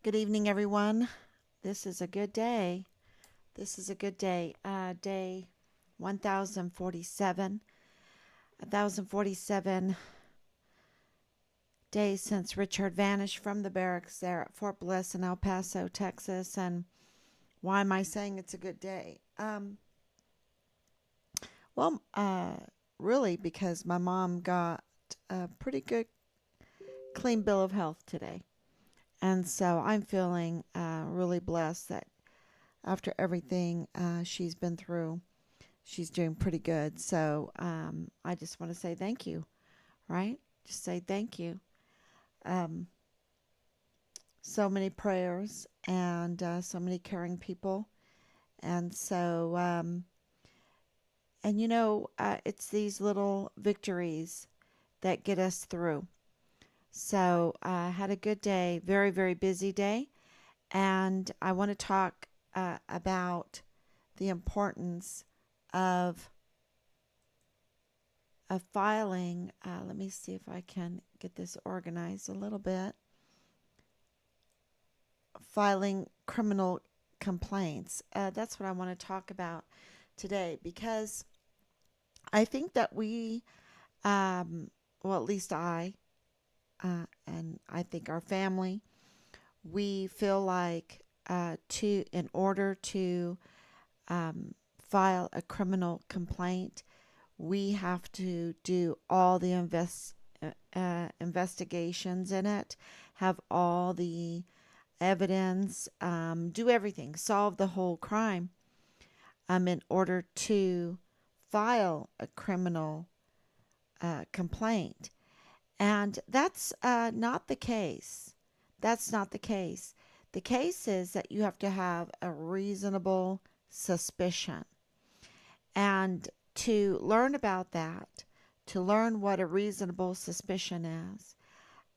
Good evening, everyone. This is a good day. Day 1047. 1047 days since Richard vanished from the barracks there at Fort Bliss in El Paso, Texas. And why am I saying it's a good day? Well, really, because my mom got a pretty good, clean bill of health today. And so I'm feeling really blessed that after everything she's been through, she's doing pretty good. So I just want to say thank you, right? Just say thank you. Um, so many prayers and so many caring people. And so, it's these little victories that get us through. So I had a good day, very, very busy day. And I want to talk about the importance of filing. Let me see if I can get this organized a little bit. Filing criminal complaints. That's what I want to talk about today because I think that well, at least and I think our family, we feel like in order to file a criminal complaint, we have to do all the investigations in it, have all the evidence, do everything, solve the whole crime in order to file a criminal complaint. And that's not the case. That's not the case. The case is that you have to have a reasonable suspicion. And to learn about that, to learn what a reasonable suspicion is,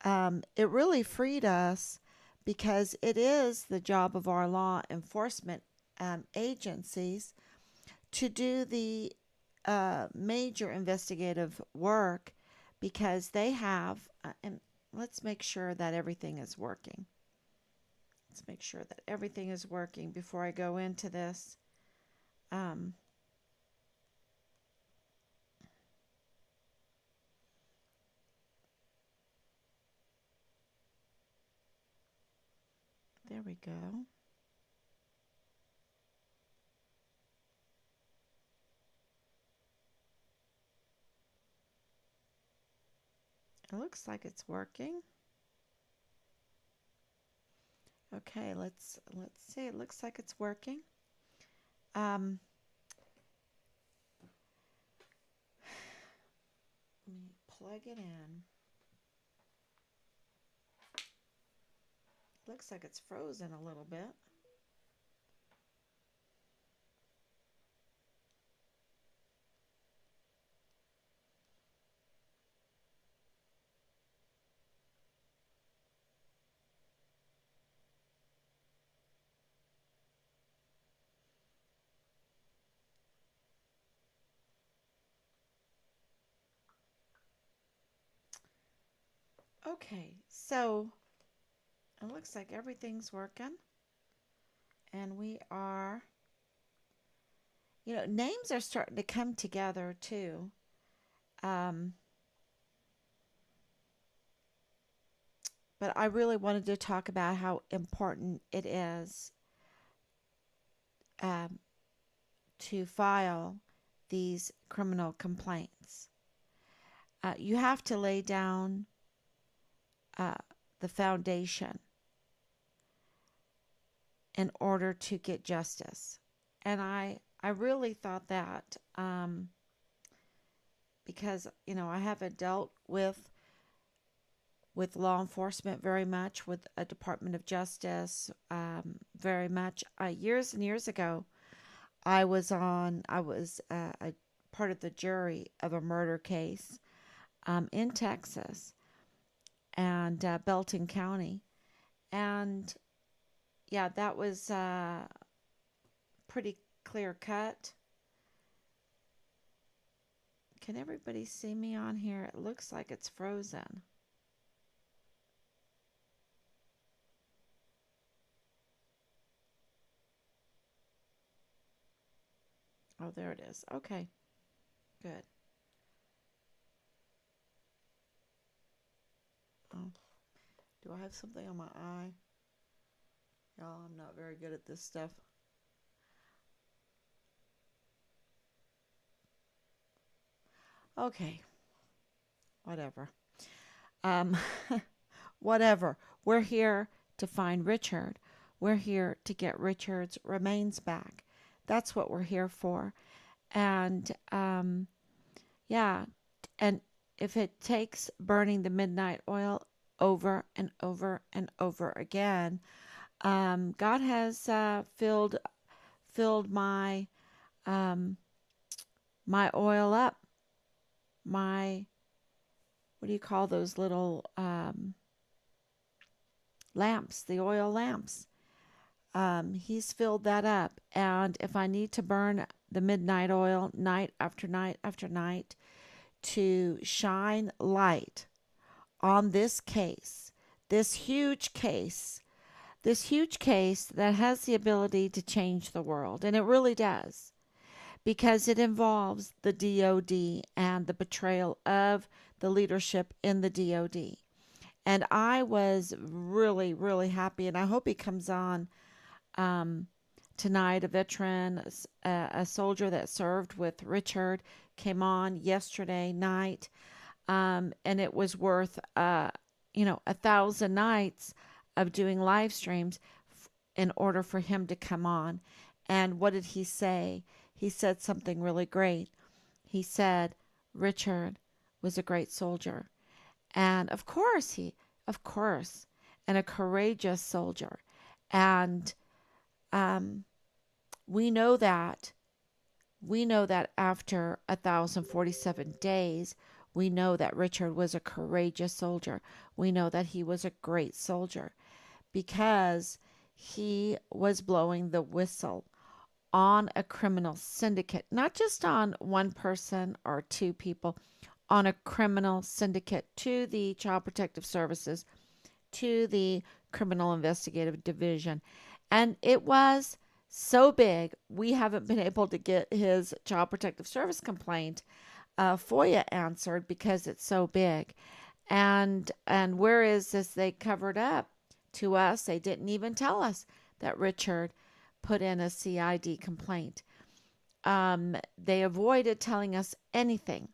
it really freed us because it is the job of our law enforcement agencies to do the major investigative work because they have, and let's make sure that everything is working. Let's make sure that everything is working before I go into this. There we go. It looks like it's working. Okay, let's see. It looks like it's working. Let me plug it in. Looks like it's frozen a little bit. Okay, so it looks like everything's working. And we are, names are starting to come together too. Um, but I really wanted to talk about how important it is um, to file these criminal complaints. You have to lay down uh, the foundation in order to get justice. And I really thought that because, I haven't dealt with law enforcement very much, with a Department of Justice very much. Years and years ago, I was a part of the jury of a murder case in Texas and Belton County. And yeah, that was pretty clear cut. Can everybody see me on here? It looks like it's frozen. Oh, there it is. Okay, good. Oh, do I have something on my eye? Y'all, I'm not very good at this stuff. Okay, whatever. Um, whatever. We're here to find Richard. We're here to get Richard's remains back. That's what we're here for. And yeah, and if it takes burning the midnight oil over and over and over again, God has filled um, my oil up. My, what do you call those little lamps? The oil lamps. He's filled that up. And if I need to burn the midnight oil night after night after night to shine light on this case, this huge case, this huge case that has the ability to change the world, and it really does, because it involves the DOD and the betrayal of the leadership in the DOD. And I was really, really happy, and I hope he comes on um, tonight. A veteran, a soldier that served with Richard, came on yesterday night, and it was worth, 1,000 nights of doing live streams in order for him to come on. And what did he say? He said something really great. He said Richard was a great soldier. And of course, and a courageous soldier. And um, we know that. We know that after 1,047 days, we know that Richard was a courageous soldier. We know that he was a great soldier because he was blowing the whistle on a criminal syndicate, not just on one person or two people, on a criminal syndicate to the Child Protective Services, to the Criminal Investigative Division. And it was so big, we haven't been able to get his Child Protective Service complaint FOIA answered because it's so big. And where is this? They covered up to us. They didn't even tell us that Richard put in a CID complaint. They avoided telling us anything.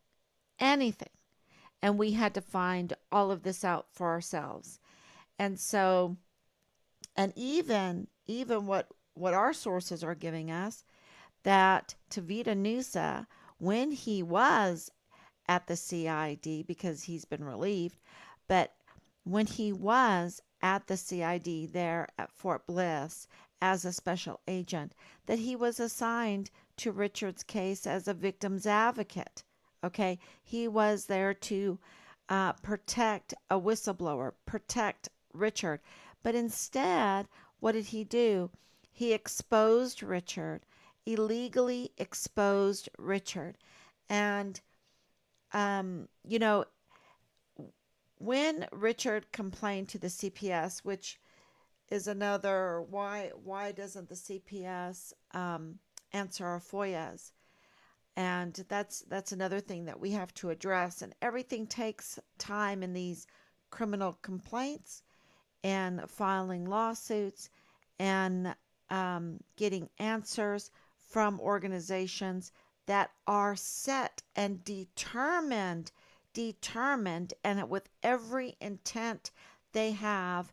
And we had to find all of this out for ourselves. And so, and even what our sources are giving us, that Tavita Nusa, when he was at the CID, because he's been relieved, but when he was at the CID there at Fort Bliss as a special agent, that he was assigned to Richard's case as a victim's advocate. Okay, he was there to protect a whistleblower, protect Richard. But instead, what did he do? He exposed Richard, illegally exposed Richard. And, um, you know, when Richard complained to the CPS, which is another, why doesn't the CPS answer our FOIAs? And that's another thing that we have to address. And everything takes time in these criminal complaints and filing lawsuits and getting answers from organizations that are set and determined, and with every intent they have,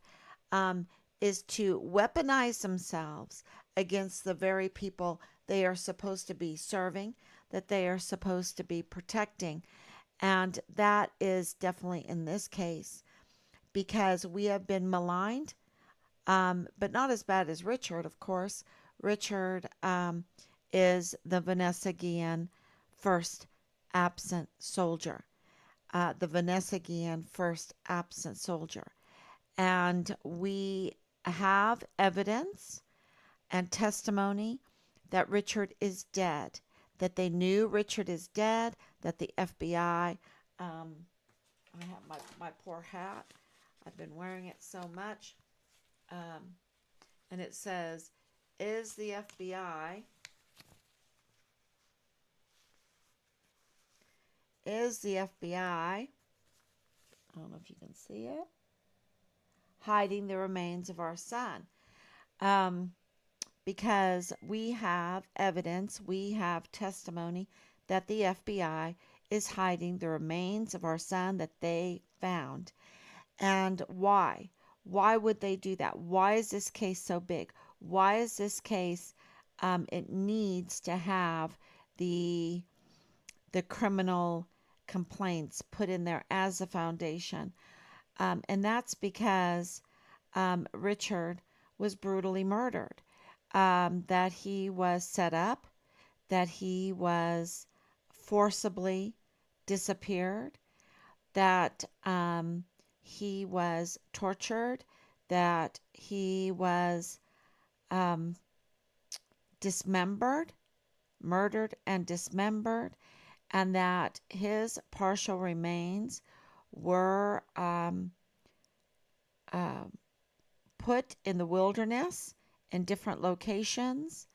is to weaponize themselves against the very people they are supposed to be serving, that they are supposed to be protecting. And that is definitely in this case, because we have been maligned, but not as bad as Richard, of course. Richard is the Vanessa Guillen first absent soldier. The Vanessa Guillen first absent soldier. And we have evidence and testimony that Richard is dead, that they knew Richard is dead, that the FBI, I have my poor hat. I've been wearing it so much. And it says, is the FBI is the FBI, I don't know if you can see it, hiding the remains of our son. Because we have evidence, we have testimony that the FBI is hiding the remains of our son that they found. And why? Why would they do that? Why is this case so big? Why is this case, it needs to have the criminal complaints put in there as a foundation? And that's because Richard was brutally murdered, that he was set up, that he was forcibly disappeared, that he was tortured, that he was dismembered, murdered and dismembered, and that his partial remains were put in the wilderness in different locations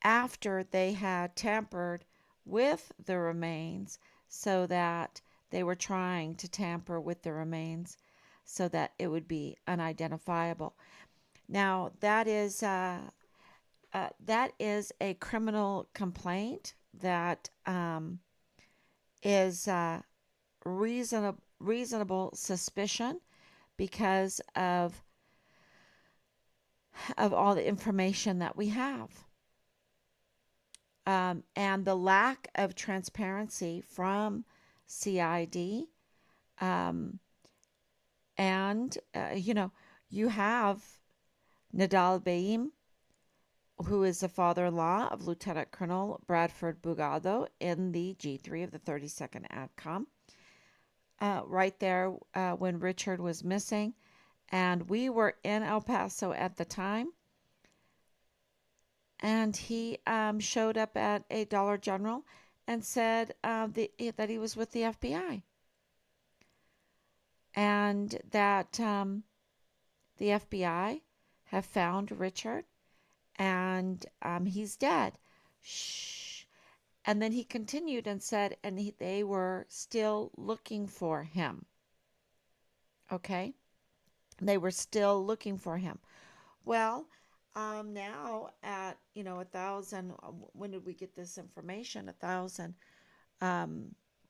after they had tampered with the remains, so that they were trying to tamper with the remains so that it would be unidentifiable. Now, that is a criminal complaint that is reasonable suspicion because of all the information that we have. And the lack of transparency from CID. You have Nadal Baim, who is the father-in-law of Lieutenant Colonel Bradford Bugado in the G3 of the 32nd ADCOM. Right there when Richard was missing. And we were in El Paso at the time. And he showed up at a Dollar General and said that he was with the FBI. And that the FBI have found Richard and he's dead. Shh. And then he continued and said, they were still looking for him. Okay? They were still looking for him. Well, now at 1,000, when did we get this information? 1,000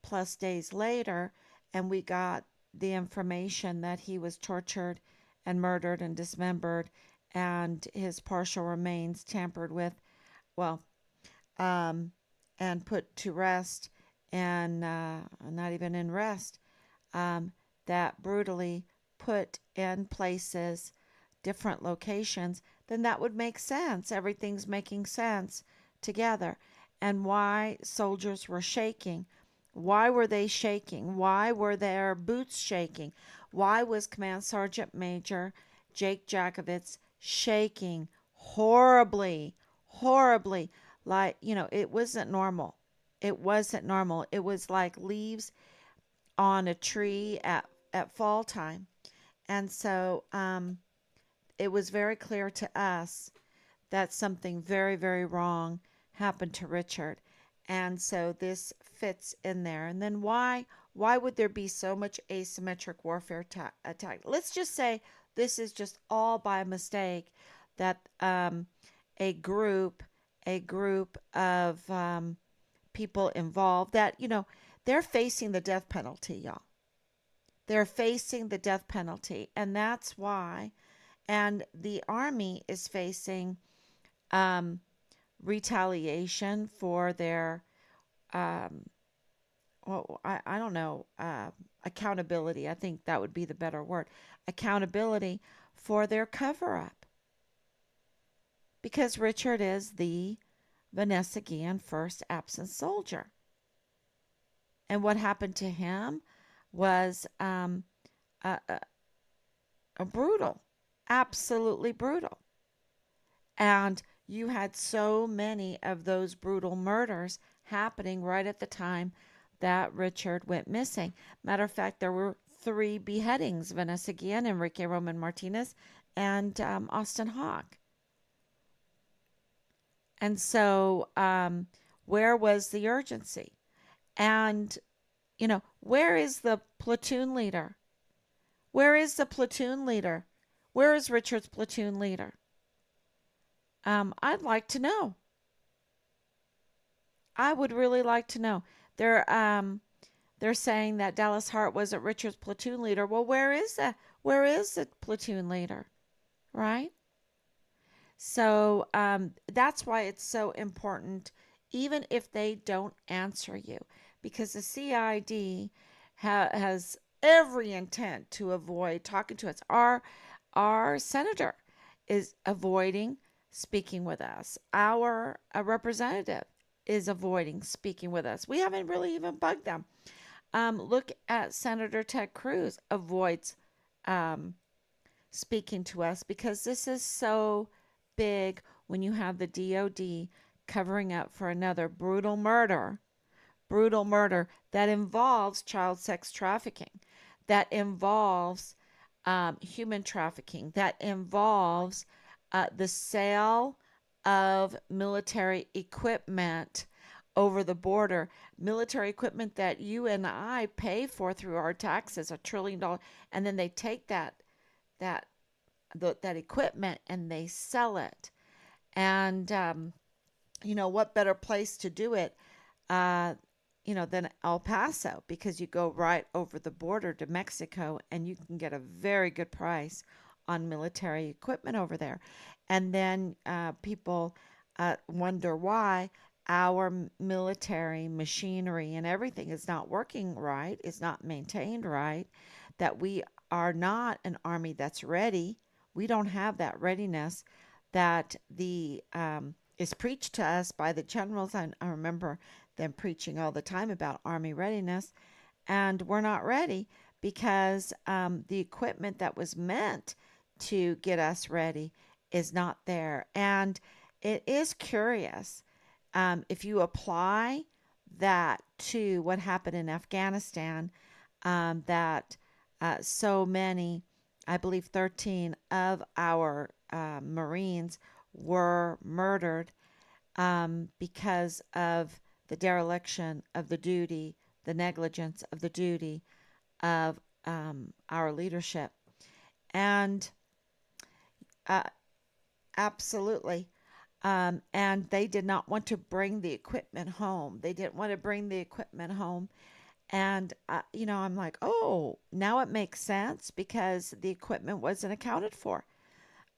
plus days later, and we got the information that he was tortured and murdered and dismembered, and his partial remains tampered with, and put to rest, and not even in rest, that brutally put in places, different locations, then that would make sense. Everything's making sense together. And why soldiers were shaking. Why were they shaking? Why were their boots shaking? Why was Command Sergeant Major Jake Jakovitz shaking horribly, horribly? Like, it wasn't normal. It wasn't normal. It was like leaves on a tree at fall time. And so it was very clear to us that something very, very wrong happened to Richard. And so this fits in there. And then why would there be so much asymmetric warfare attack? Let's just say this is just all by mistake, that a group of people involved that, they're facing the death penalty, y'all. They're facing the death penalty. And that's why. And the Army is facing retaliation for their, I don't know, accountability. I think that would be the better word. Accountability for their cover-up. Because Richard is the Vanessa Guillen first absent soldier. And what happened to him was brutal. Absolutely brutal. And you had so many of those brutal murders happening right at the time that Richard went missing. Matter of fact, there were 3 beheadings: Vanessa Guillen, Enrique Roman Martinez, and Austin Hawk. And so where was the urgency? And, where is the platoon leader? Where is the platoon leader? Where is Richard's platoon leader? I'd like to know. I would really like to know. They're saying that Dallas Hart wasn't Richard's platoon leader. Well, where is that? Where is the platoon leader? Right? So that's why it's so important, even if they don't answer you, because the CID has every intent to avoid talking to us. Our senator is avoiding speaking with us. Our representative is avoiding speaking with us. We haven't really even bugged them. Look at Senator Ted Cruz avoids um, speaking to us because this is so big when you have the DOD covering up for another brutal murder that involves child sex trafficking, that involves human trafficking, that involves the sale of military equipment over the border, military equipment that you and I pay for through our taxes, $1 trillion, and then they take that that equipment and they sell it. And what better place to do it, uh, than El Paso, because you go right over the border to Mexico and you can get a very good price on military equipment over there. And then people wonder why our military machinery and everything is not working right, is not maintained right, that we are not an army that's ready. We don't have that readiness that the is preached to us by the generals. I remember them preaching all the time about army readiness, and we're not ready because the equipment that was meant to get us ready is not there. And it is curious, if you apply that to what happened in Afghanistan, that so many, I believe 13 of our Marines were murdered because of the dereliction of the duty, the negligence of the duty of our leadership. And uh, absolutely. And they did not want to bring the equipment home. They didn't want to bring the equipment home. And, I'm like, oh, now it makes sense because the equipment wasn't accounted for.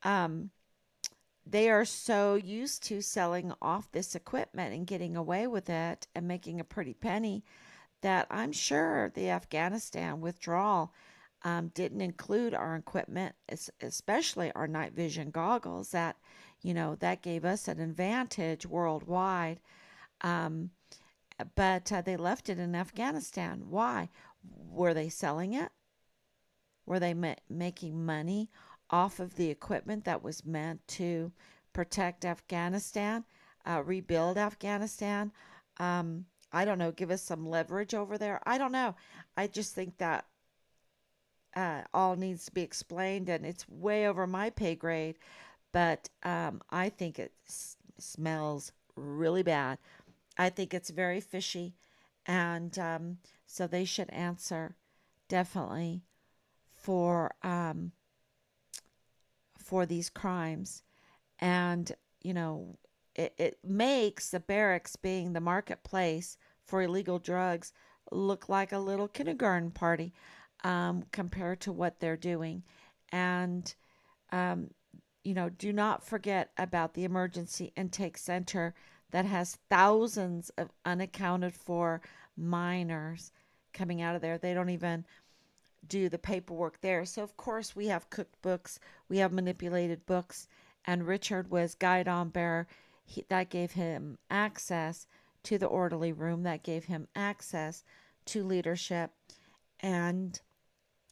Um, they are so used to selling off this equipment and getting away with it and making a pretty penny that I'm sure the Afghanistan withdrawal didn't include our equipment, especially our night vision goggles. That gave us an advantage worldwide. Um, but they left it in Afghanistan. Why? Were they selling it? Were they making money off of the equipment that was meant to protect Afghanistan, rebuild Afghanistan? I don't know, give us some leverage over there. I don't know. I just think that all needs to be explained, and it's way over my pay grade. But I think it smells really bad. I think it's very fishy, and so they should answer definitely for um, for these crimes. And it makes the barracks being the marketplace for illegal drugs look like a little kindergarten party compared to what they're doing. And um, do not forget about the emergency intake center that has thousands of unaccounted for minors coming out of there. They don't even do the paperwork there. So, of course, we have cooked books, we have manipulated books, and Richard was guide on bearer. That gave him access to the orderly room, that gave him access to leadership, and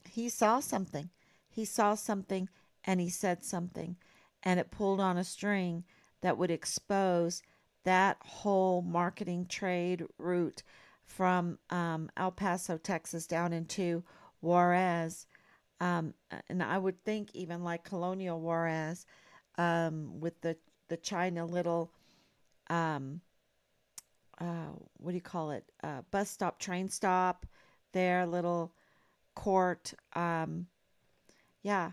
he saw something. He saw something and he said something, and it pulled on a string that would expose that whole marketing trade route from El Paso, Texas, down into Juarez. And I would think even like Colonial Juarez, with the China little um, what do you call it? Bus stop, train stop, their little court. Yeah,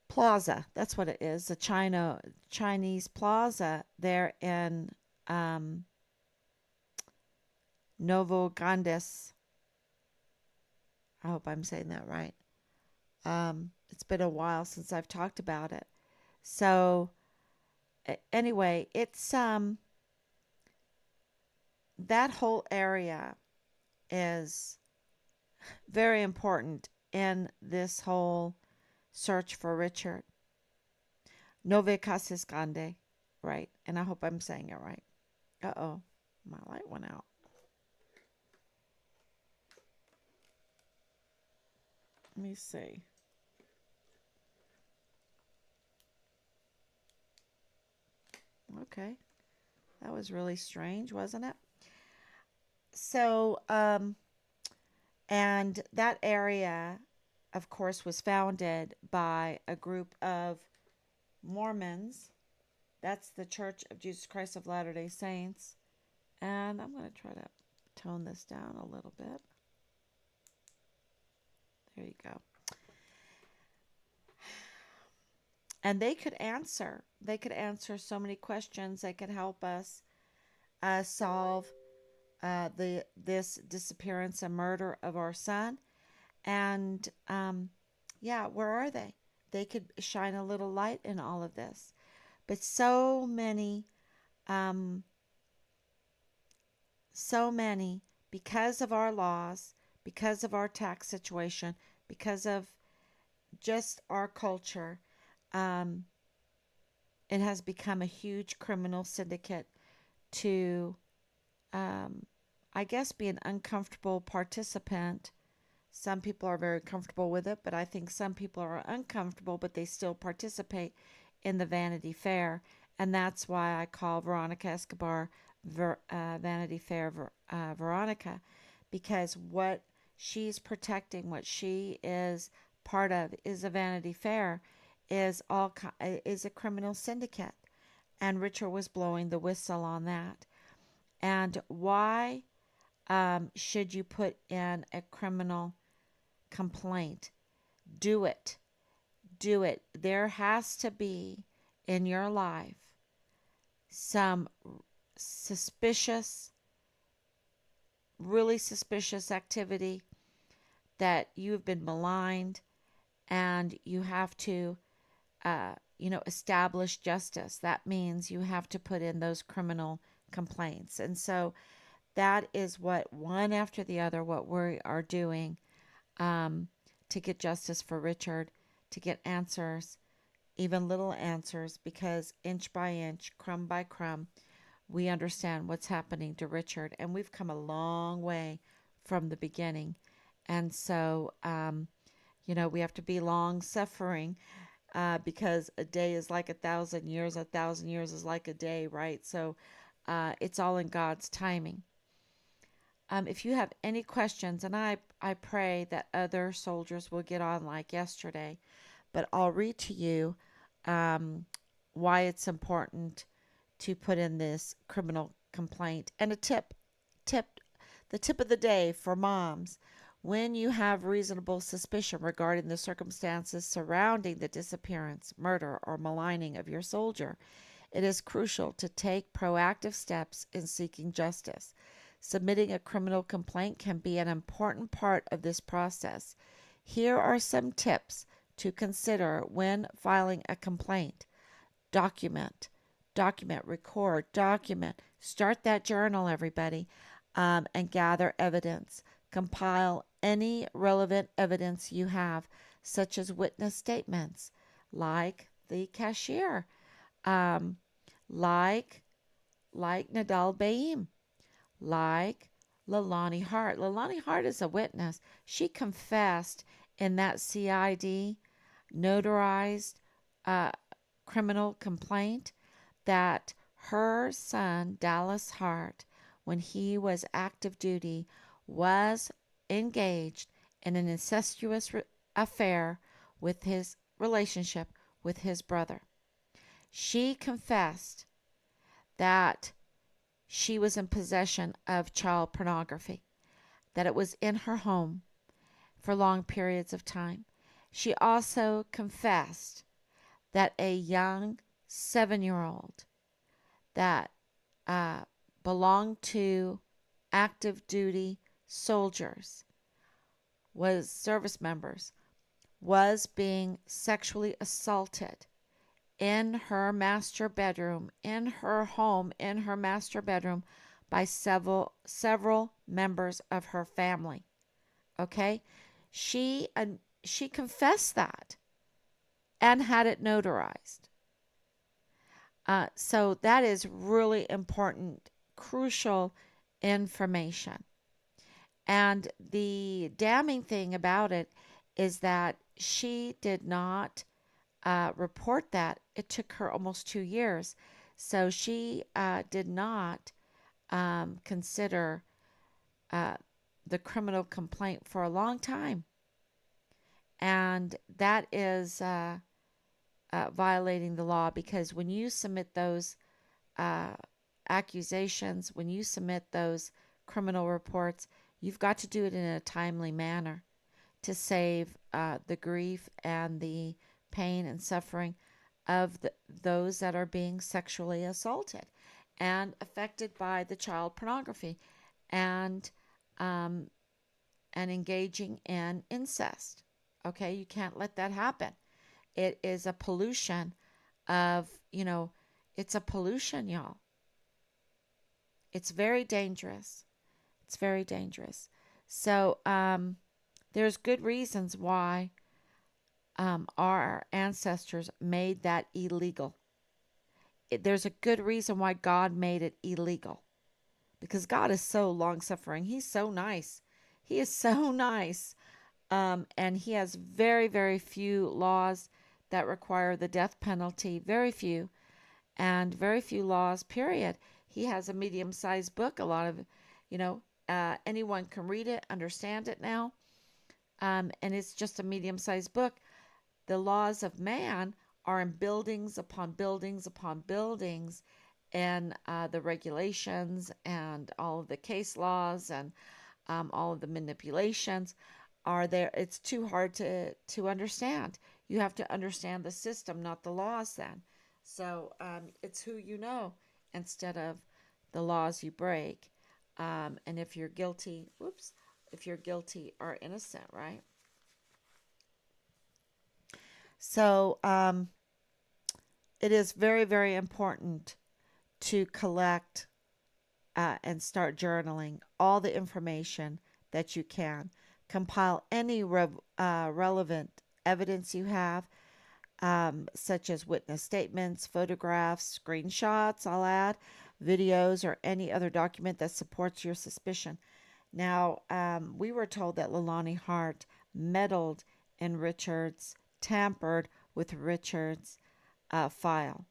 plaza. That's what it is. The Chinese plaza there in um, Novo Gandes. I hope I'm saying that right. It's been a while since I've talked about it. So anyway, it's that whole area is very important in this whole search for Richard. Nove Casas Grande, right? And I hope I'm saying it right. Uh-oh, my light went out. Let me see. Okay, that was really strange, wasn't it? So, and that area, of course, was founded by a group of Mormons. That's the Church of Jesus Christ of Latter-day Saints. And I'm going to try to tone this down a little bit. There you go. And they could answer. They could answer so many questions. They could help us solve this disappearance and murder of our son. And yeah, where are they? They could shine a little light in all of this. But um, so many, because of our laws, because of our tax situation, because of just our culture, um, it has become a huge criminal syndicate to, um, I guess, be an uncomfortable participant. Some people are very comfortable with it, but I think some people are uncomfortable, but they still participate in the Vanity Fair. And that's why I call Veronica Escobar Vanity Fair Veronica, because what she's protecting, what she is part of, is a Vanity Fair, is a criminal syndicate. And Richard was blowing the whistle on that. And why should you put in a criminal complaint? Do it. Do it. There has to be in your life some suspicious, really suspicious activity that you've been maligned, and you have to, establish justice. That means you have to put in those criminal complaints. And so that is what, one after the other, what we are doing to get justice for Richard, to get answers, even little answers, because inch by inch, crumb by crumb, we understand what's happening to Richard. And we've come a long way from the beginning. And so, we have to be long suffering because a day is like 1,000 years. 1,000 years is like a day, right? So it's all in God's timing. If you have any questions, and I pray that other soldiers will get on like yesterday, but I'll read to you why it's important to put in this criminal complaint. And a the tip of the day for moms: when you have reasonable suspicion regarding the circumstances surrounding the disappearance, murder, or maligning of your soldier, it is crucial to take proactive steps in seeking justice. Submitting a criminal complaint can be an important part of this process. Here are some tips to consider when filing a complaint. Document, record, document. Start that journal, everybody, and gather evidence. Compile any relevant evidence you have, such as witness statements, like the cashier, um, like Nadal Baim, like Lalani Hart. Lalani Hart is a witness. She confessed in that CID notarized uh, criminal complaint that her son, Dallas Hart, when he was active duty, was engaged in an incestuous affair with his relationship with his brother. She confessed that she was in possession of child pornography, that it was in her home for long periods of time. She also confessed that a young 7-year-old that uh, belonged to active duty soldiers, was service members, was being sexually assaulted in her master bedroom, in her home, in her master bedroom, by several members of her family. Okay, she confessed that and had it notarized. So that is really important, crucial information. And the damning thing about it is that she did not report that. It took her almost 2 years. So she did not consider uh, the criminal complaint for a long time. And that is violating the law, because when you submit those uh, accusations, when you submit those criminal reports, you've got to do it in a timely manner to save the grief and the pain and suffering of those that are being sexually assaulted and affected by the child pornography and um, and engaging in incest. Okay, you can't let that happen. It is a pollution of, it's a pollution, y'all. It's very dangerous. It's very dangerous. So there's good reasons why our ancestors made that illegal. There's a good reason why God made it illegal, because God is so long suffering. He's so nice. He is so nice. And he has very, very few laws that require the death penalty. Very few. And very few laws, period. He has a medium sized book. A lot of, anyone can read it, understand it now. And it's just a medium sized book. The laws of man are in buildings upon buildings upon buildings, and the regulations and all of the case laws and all of the manipulations are there. It's too hard to understand. You have to understand the system, not the laws then. So it's who you know instead of the laws you break. And if you're guilty, if you're guilty or innocent, right? So it is very, very important to collect and start journaling all the information that you can. Compile any relevant evidence you have, such as witness statements, photographs, screenshots, I'll add, videos, or any other document that supports your suspicion. Now, we were told that Leilani Hart meddled in Richard's, tampered with Richard's file,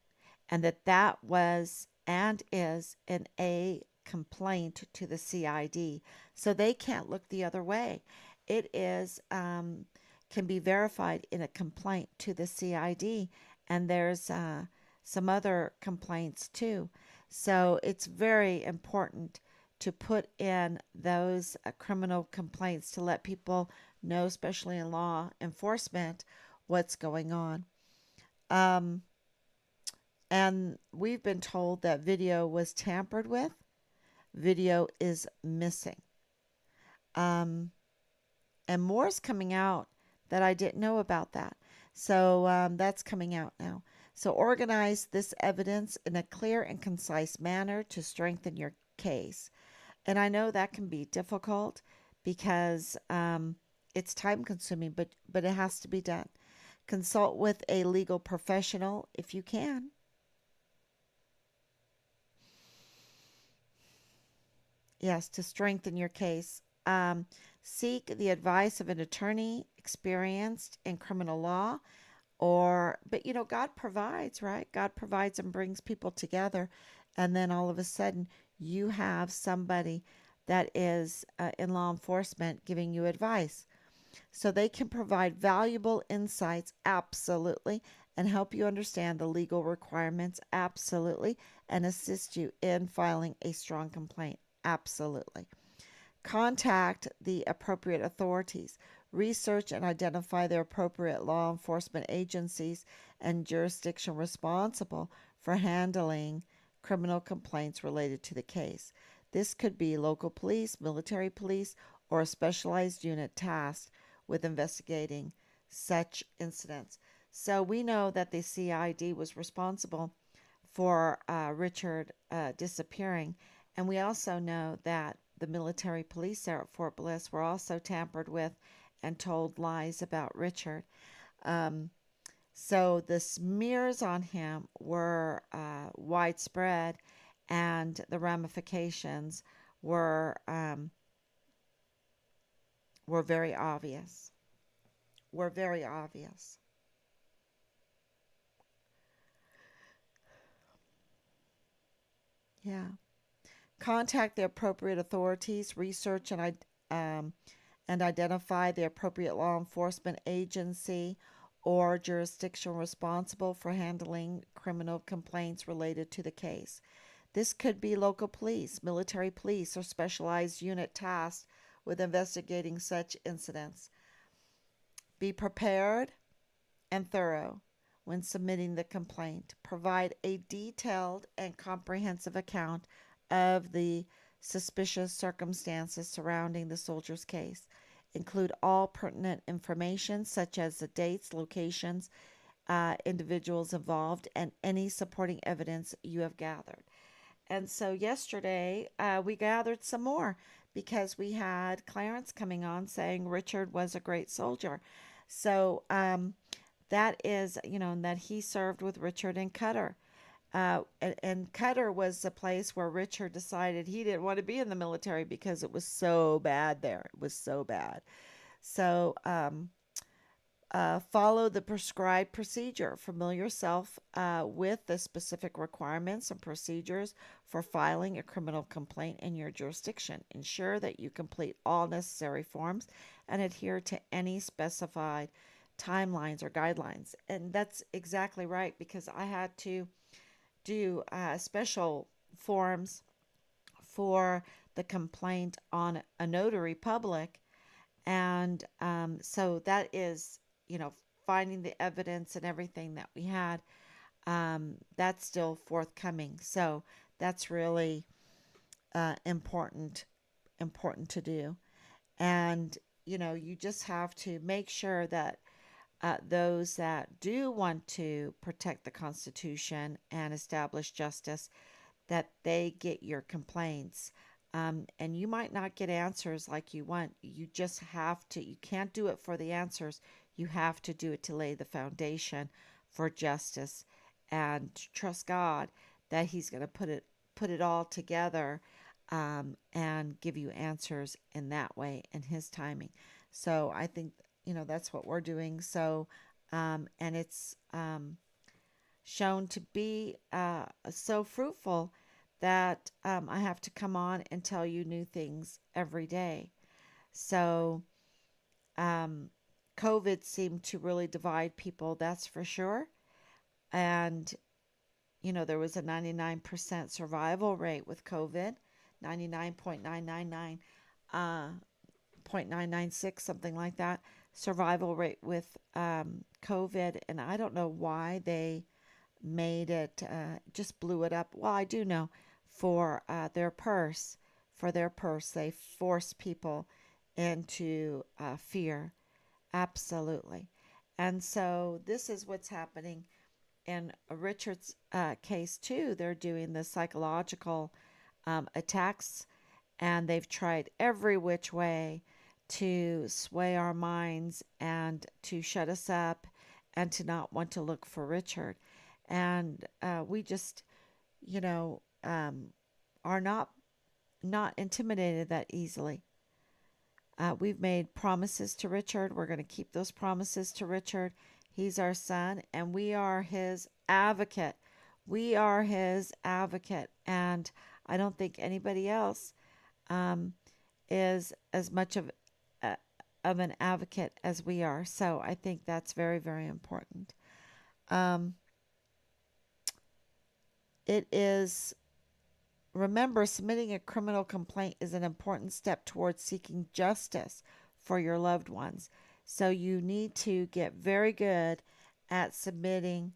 and that was and is an A complaint to the CID. So they can't look the other way. It is can be verified in a complaint to the CID, and there's some other complaints too. So it's very important to put in those criminal complaints to let people know, especially in law enforcement, what's going on. Um, and we've been told that video was tampered with. Video is missing. Um, and more is coming out that I didn't know about that. So that's coming out now. So organize this evidence in a clear and concise manner to strengthen your case. And I know that can be difficult because it's time consuming, but it has to be done. Consult with a legal professional if you can. Yes, to strengthen your case. Seek the advice of an attorney experienced in criminal law, but God provides, right? God provides and brings people together. And then all of a sudden, you have somebody that is in law enforcement giving you advice. So they can provide valuable insights, absolutely, and help you understand the legal requirements, absolutely, and assist you in filing a strong complaint, absolutely. Contact the appropriate authorities. Research and identify the appropriate law enforcement agencies and jurisdiction responsible for handling criminal complaints related to the case. This could be local police, military police, or a specialized unit tasked with investigating such incidents. So we know that the CID was responsible for Richard disappearing, and we also know that the military police there at Fort Bliss were also tampered with and told lies about Richard. Um, so the smears on him were widespread, and the ramifications were um, were very obvious. Were very obvious. Yeah. Contact the appropriate authorities. Research um, and identify the appropriate law enforcement agency or jurisdiction responsible for handling criminal complaints related to the case. This could be local police, military police, or specialized unit tasked with investigating such incidents. Be prepared and thorough when submitting the complaint. Provide a detailed and comprehensive account of the suspicious circumstances surrounding the soldier's case. Include all pertinent information such as the dates, locations, individuals involved, and any supporting evidence you have gathered. And so yesterday we gathered some more because we had Clarence coming on saying Richard was a great soldier. So that is, that he served with Richard in Qatar. And Qatar was the place where Richard decided he didn't want to be in the military because it was so bad there. It was so bad. So follow the prescribed procedure. Familiar yourself with the specific requirements and procedures for filing a criminal complaint in your jurisdiction. Ensure that you complete all necessary forms and adhere to any specified timelines or guidelines. And that's exactly right because I had to do special forms for the complaint on a notary public. And so that is, finding the evidence and everything that we had, that's still forthcoming. So that's really important to do. And, you just have to make sure that those that do want to protect the Constitution and establish justice, that they get your complaints. And you might not get answers like you want. You just have to, you can't do it for the answers. You have to do it to lay the foundation for justice and trust God that He's going to put it all together and give you answers in that way in His timing. So I think that's what we're doing. So and it's shown to be so fruitful that I have to come on and tell you new things every day. So, COVID seemed to really divide people, that's for sure. And, there was a 99% survival rate with COVID, 99.999, 0.996, something like that, survival rate with COVID. And I don't know why they made it, just blew it up. Well, I do know for their purse, they force people into fear. Absolutely. And so this is what's happening in Richard's case too. They're doing the psychological attacks, and they've tried every which way to sway our minds and to shut us up and to not want to look for Richard. And we just, you know, are not intimidated that easily. We've made promises to Richard. We're going to keep those promises to Richard. He's our son, and we are his advocate. We are his advocate, and I don't think anybody else is as much of an advocate as we are. So I think that's very, very important. Um, it is, remember, submitting a criminal complaint is an important step towards seeking justice for your loved ones. So you need to get very good at submitting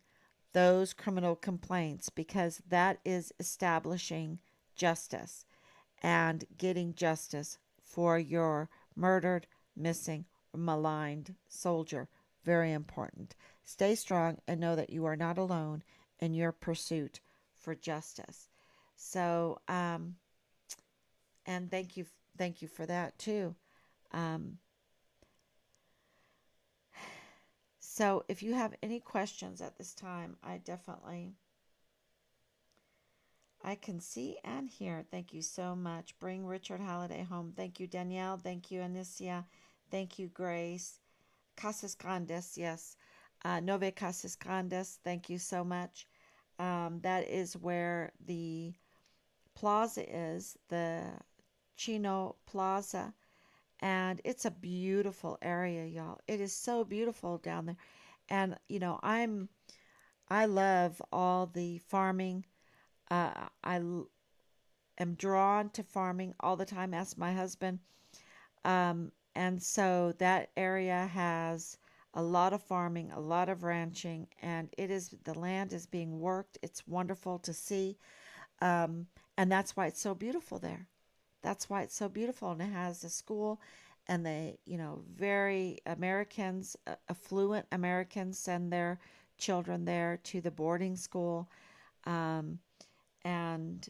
those criminal complaints because that is establishing justice and getting justice for your murdered, missing, or maligned soldier. Very important. Stay strong and know that you are not alone in your pursuit for justice. So, and thank you for that too. Um, so, if you have any questions at this time, I can see and hear. Thank you so much. Bring Richard Halliday home. Thank you, Danielle. Thank you, Anicia. Thank you, Grace. Casas Grandes, yes. Nove Casas Grandes, thank you so much. That is where the plaza is, the Chino Plaza. And it's a beautiful area, y'all. It is so beautiful down there. And, I love all the farming. Am drawn to farming all the time. Ask my husband. And so that area has a lot of farming, a lot of ranching, and the land is being worked. It's wonderful to see. And that's why it's so beautiful there. That's why it's so beautiful. And it has a school, and very Americans, affluent Americans send their children there to the boarding school. Um, and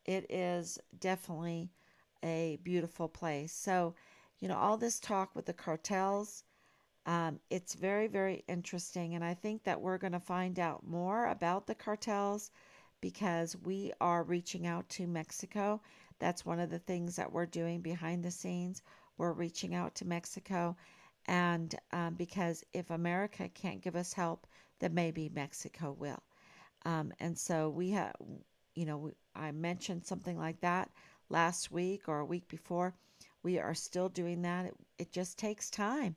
it is definitely a beautiful place. So, all this talk with the cartels, it's very, very interesting. And I think that we're going to find out more about the cartels because we are reaching out to Mexico. That's one of the things that we're doing behind the scenes. We're reaching out to Mexico. And because if America can't give us help, then maybe Mexico will. And so we have, I mentioned something like that last week or a week before. We are still doing that. It just takes time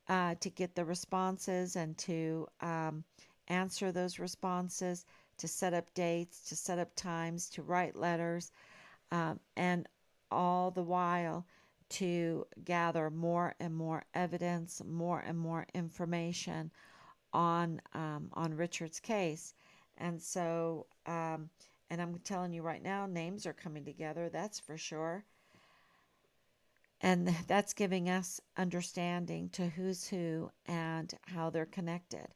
to get the responses and to answer those responses, to set up dates, to set up times, to write letters, and all the while to gather more and more evidence, more and more information on Richard's case. And so, and I'm telling you right now, names are coming together, that's for sure. And that's giving us understanding to who's who and how they're connected.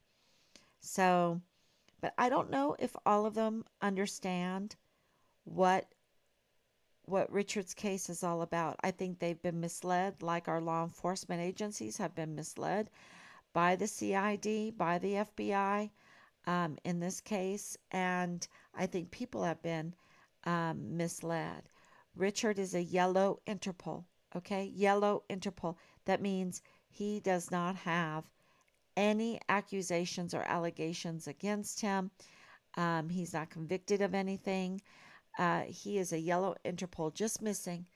So, but I don't know if all of them understand what what Richard's case is all about. I think they've been misled, like our law enforcement agencies have been misled by the CID, by the FBI, in this case, and I think people have been misled. Richard is a yellow Interpol, okay? Yellow Interpol. That means he does not have any accusations or allegations against him. He's not convicted of anything. He is a yellow Interpol, just missing,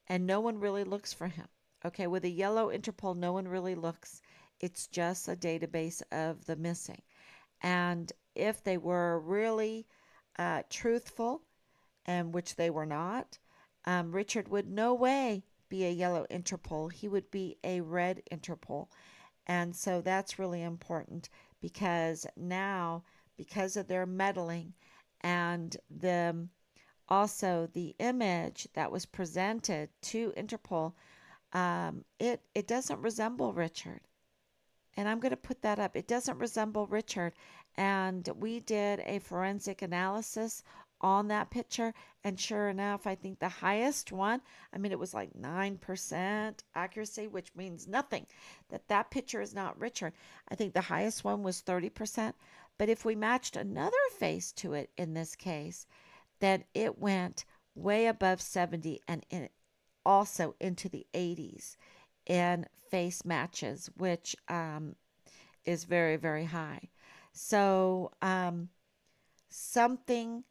and no one really looks for him. Okay, with a yellow Interpol, no one really looks. It's just a database of the missing. And if they were really truthful, and which they were not, Richard would no way be a yellow Interpol. He would be a red Interpol. And so that's really important because now, because of their meddling and also the image that was presented to Interpol, it doesn't resemble Richard. And I'm going to put that up. It doesn't resemble Richard. And we did a forensic analysis on that picture. And sure enough, I think the highest one, I mean, it was like 9% accuracy, which means nothing, that picture is not Richard. I think the highest one was 30%. But if we matched another face to it in this case, then it went way above 70 and also into the 80s in face matches, which is very, very high. So something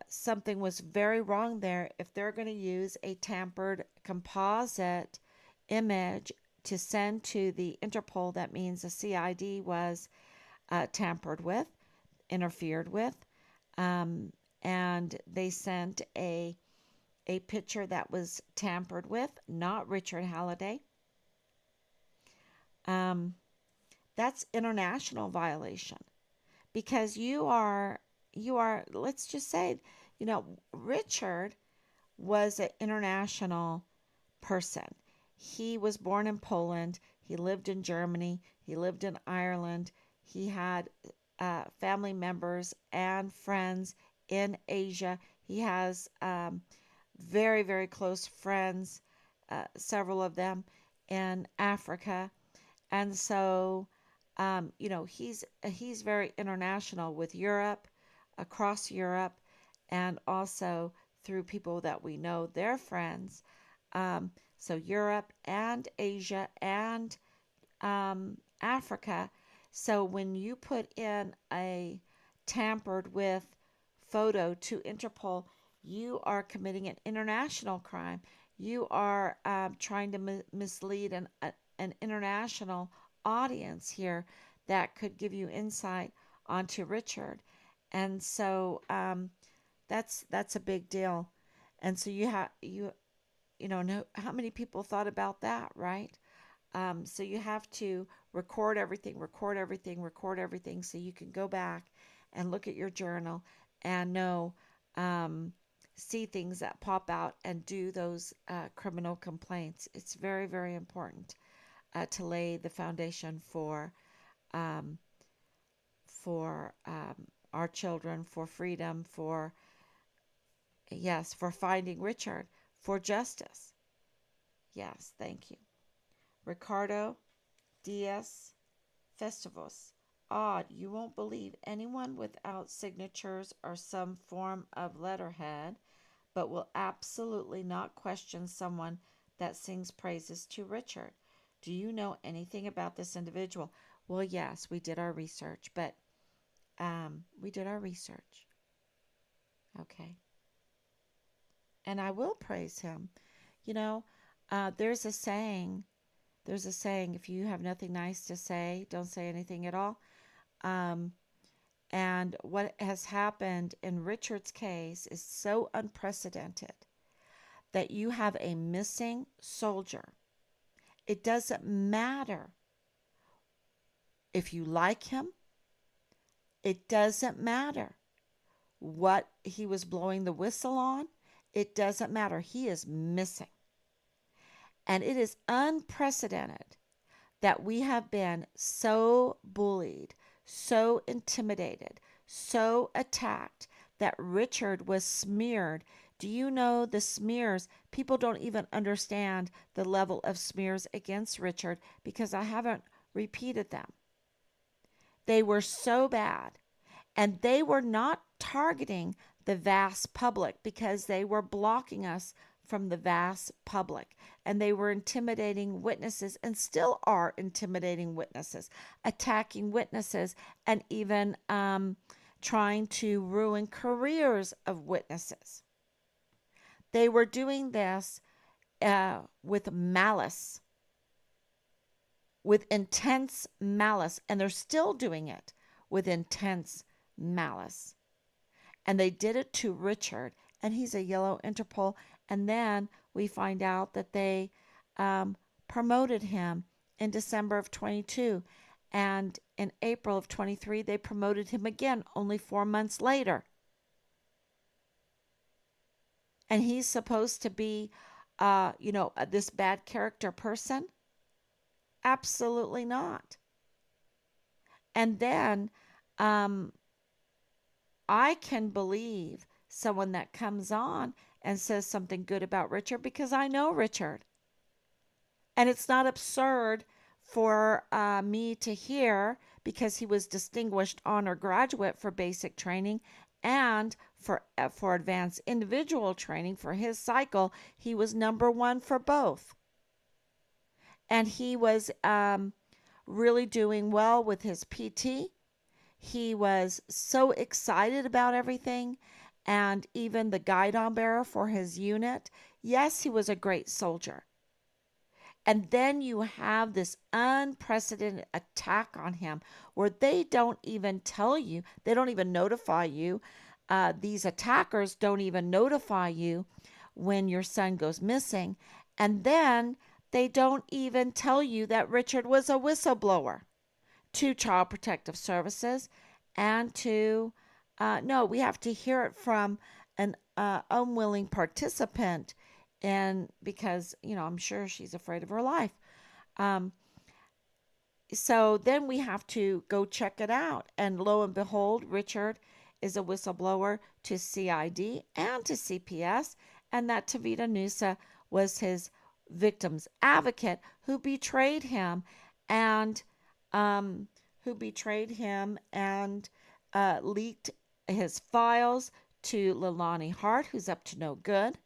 something was very wrong there. If they're going to use a tampered composite image to send to the Interpol, that means the CID was tampered with, interfered with, um, and they sent a picture that was tampered with, not Richard Halliday. Um, that's international violation because you are let's just say, Richard was an international person. He was born in Poland. He lived in Germany. He lived in Ireland. He had family members and friends in Asia. He has very, very close friends, several of them in Africa. And so, he's very international with Europe, across Europe, and also through people that we know, their friends. So Europe and Asia and Africa. So when you put in a tampered with photo to Interpol, you are committing an international crime. You are trying to mislead an international audience here that could give you insight onto Richard. And so that's a big deal. And so know how many people thought about that, right? So you have to record everything, record everything, record everything, so you can go back and look at your journal and know, see things that pop out and do those criminal complaints. It's very, very important to lay the foundation um, for our children, for freedom, for yes, for finding Richard, for justice. Yes, thank you. Ricardo Diaz Festivus. Odd, you won't believe anyone without signatures or some form of letterhead, but will absolutely not question someone that sings praises to Richard. Do you know anything about this individual? Well, yes, we did our research, but we did our research. Okay. And I will praise him. You know, there's a saying. There's a saying, if you have nothing nice to say, don't say anything at all. Um, and what has happened in Richard's case is so unprecedented that you have a missing soldier. It doesn't matter if you like him. It doesn't matter what he was blowing the whistle on. It doesn't matter. He is missing. And it is unprecedented that we have been so bullied, so intimidated, so attacked that Richard was smeared. Do you know the smears? People don't even understand the level of smears against Richard because I haven't repeated them. They were so bad. And they were not targeting the vast public because they were blocking us from the vast public. And they were intimidating witnesses and still are intimidating witnesses, attacking witnesses, and even trying to ruin careers of witnesses. They were doing this with malice, with intense malice, and they're still doing it with intense malice. And they did it to Richard, and he's a yellow Interpol. And then we find out that they promoted him in December of 22. And in April of 23, they promoted him again, only 4 months later. And he's supposed to be, this bad character person? Absolutely not. And then I can believe someone that comes on and says something good about Richard because I know Richard. And it's not absurd for me to hear because he was distinguished honor graduate for basic training and for advanced individual training for his cycle. He was #1 for both. And he was really doing well with his PT. He was so excited about everything, and even the guidon bearer for his unit. Yes, he was a great soldier. And then you have this unprecedented attack on him where they don't even tell you, they don't even notify you. These attackers don't even notify you when your son goes missing. And then they don't even tell you that Richard was a whistleblower to Child Protective Services and to, no, we have to hear it from an unwilling participant. And because, I'm sure she's afraid of her life. Um, so then we have to go check it out. And lo and behold, Richard is a whistleblower to CID and to CPS, and that Tavita Nusa was his victim's advocate who betrayed him and um, leaked his files to Leilani Hart, who's up to no good.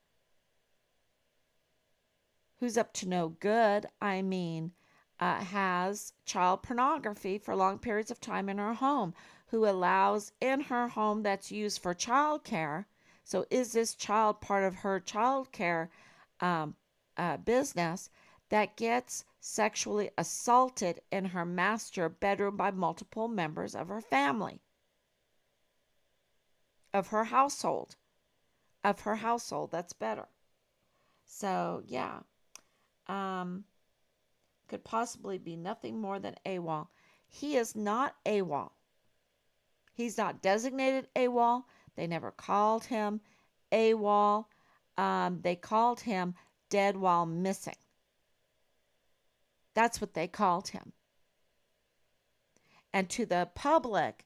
I mean, has child pornography for long periods of time in her home, who allows in her home that's used for child care. So, is this child part of her child care business that gets sexually assaulted in her master bedroom by multiple members of her family, of her household? That's better. So, yeah. Um, could possibly be nothing more than AWOL. He is not AWOL. He's not designated AWOL. They never called him AWOL. They called him dead while missing. That's what they called him. And to the public,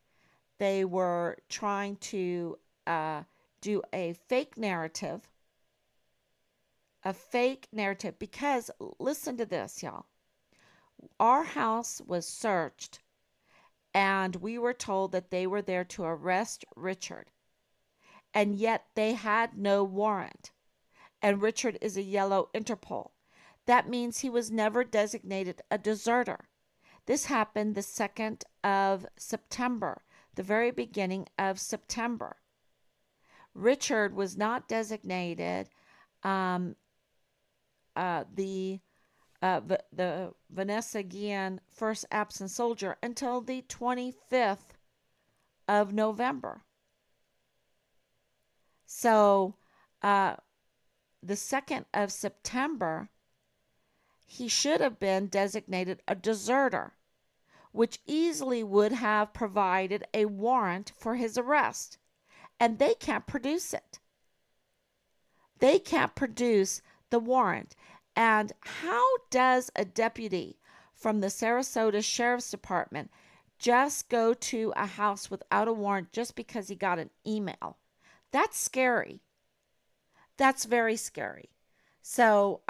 they were trying to do a fake narrative. Because listen to this, y'all. Our house was searched, and we were told that they were there to arrest Richard, and yet they had no warrant. And Richard is a yellow Interpol. That means he was never designated a deserter. This happened the 2nd of September, the very beginning of September. Richard was not designated the Vanessa Guillen first absent soldier until the 25th of November. So, the 2nd of September, he should have been designated a deserter, which easily would have provided a warrant for his arrest. And they can't produce it. They can't produce the warrant. And how does a deputy from the Sarasota Sheriff's Department just go to a house without a warrant just because he got an email? That's scary. That's very scary. So,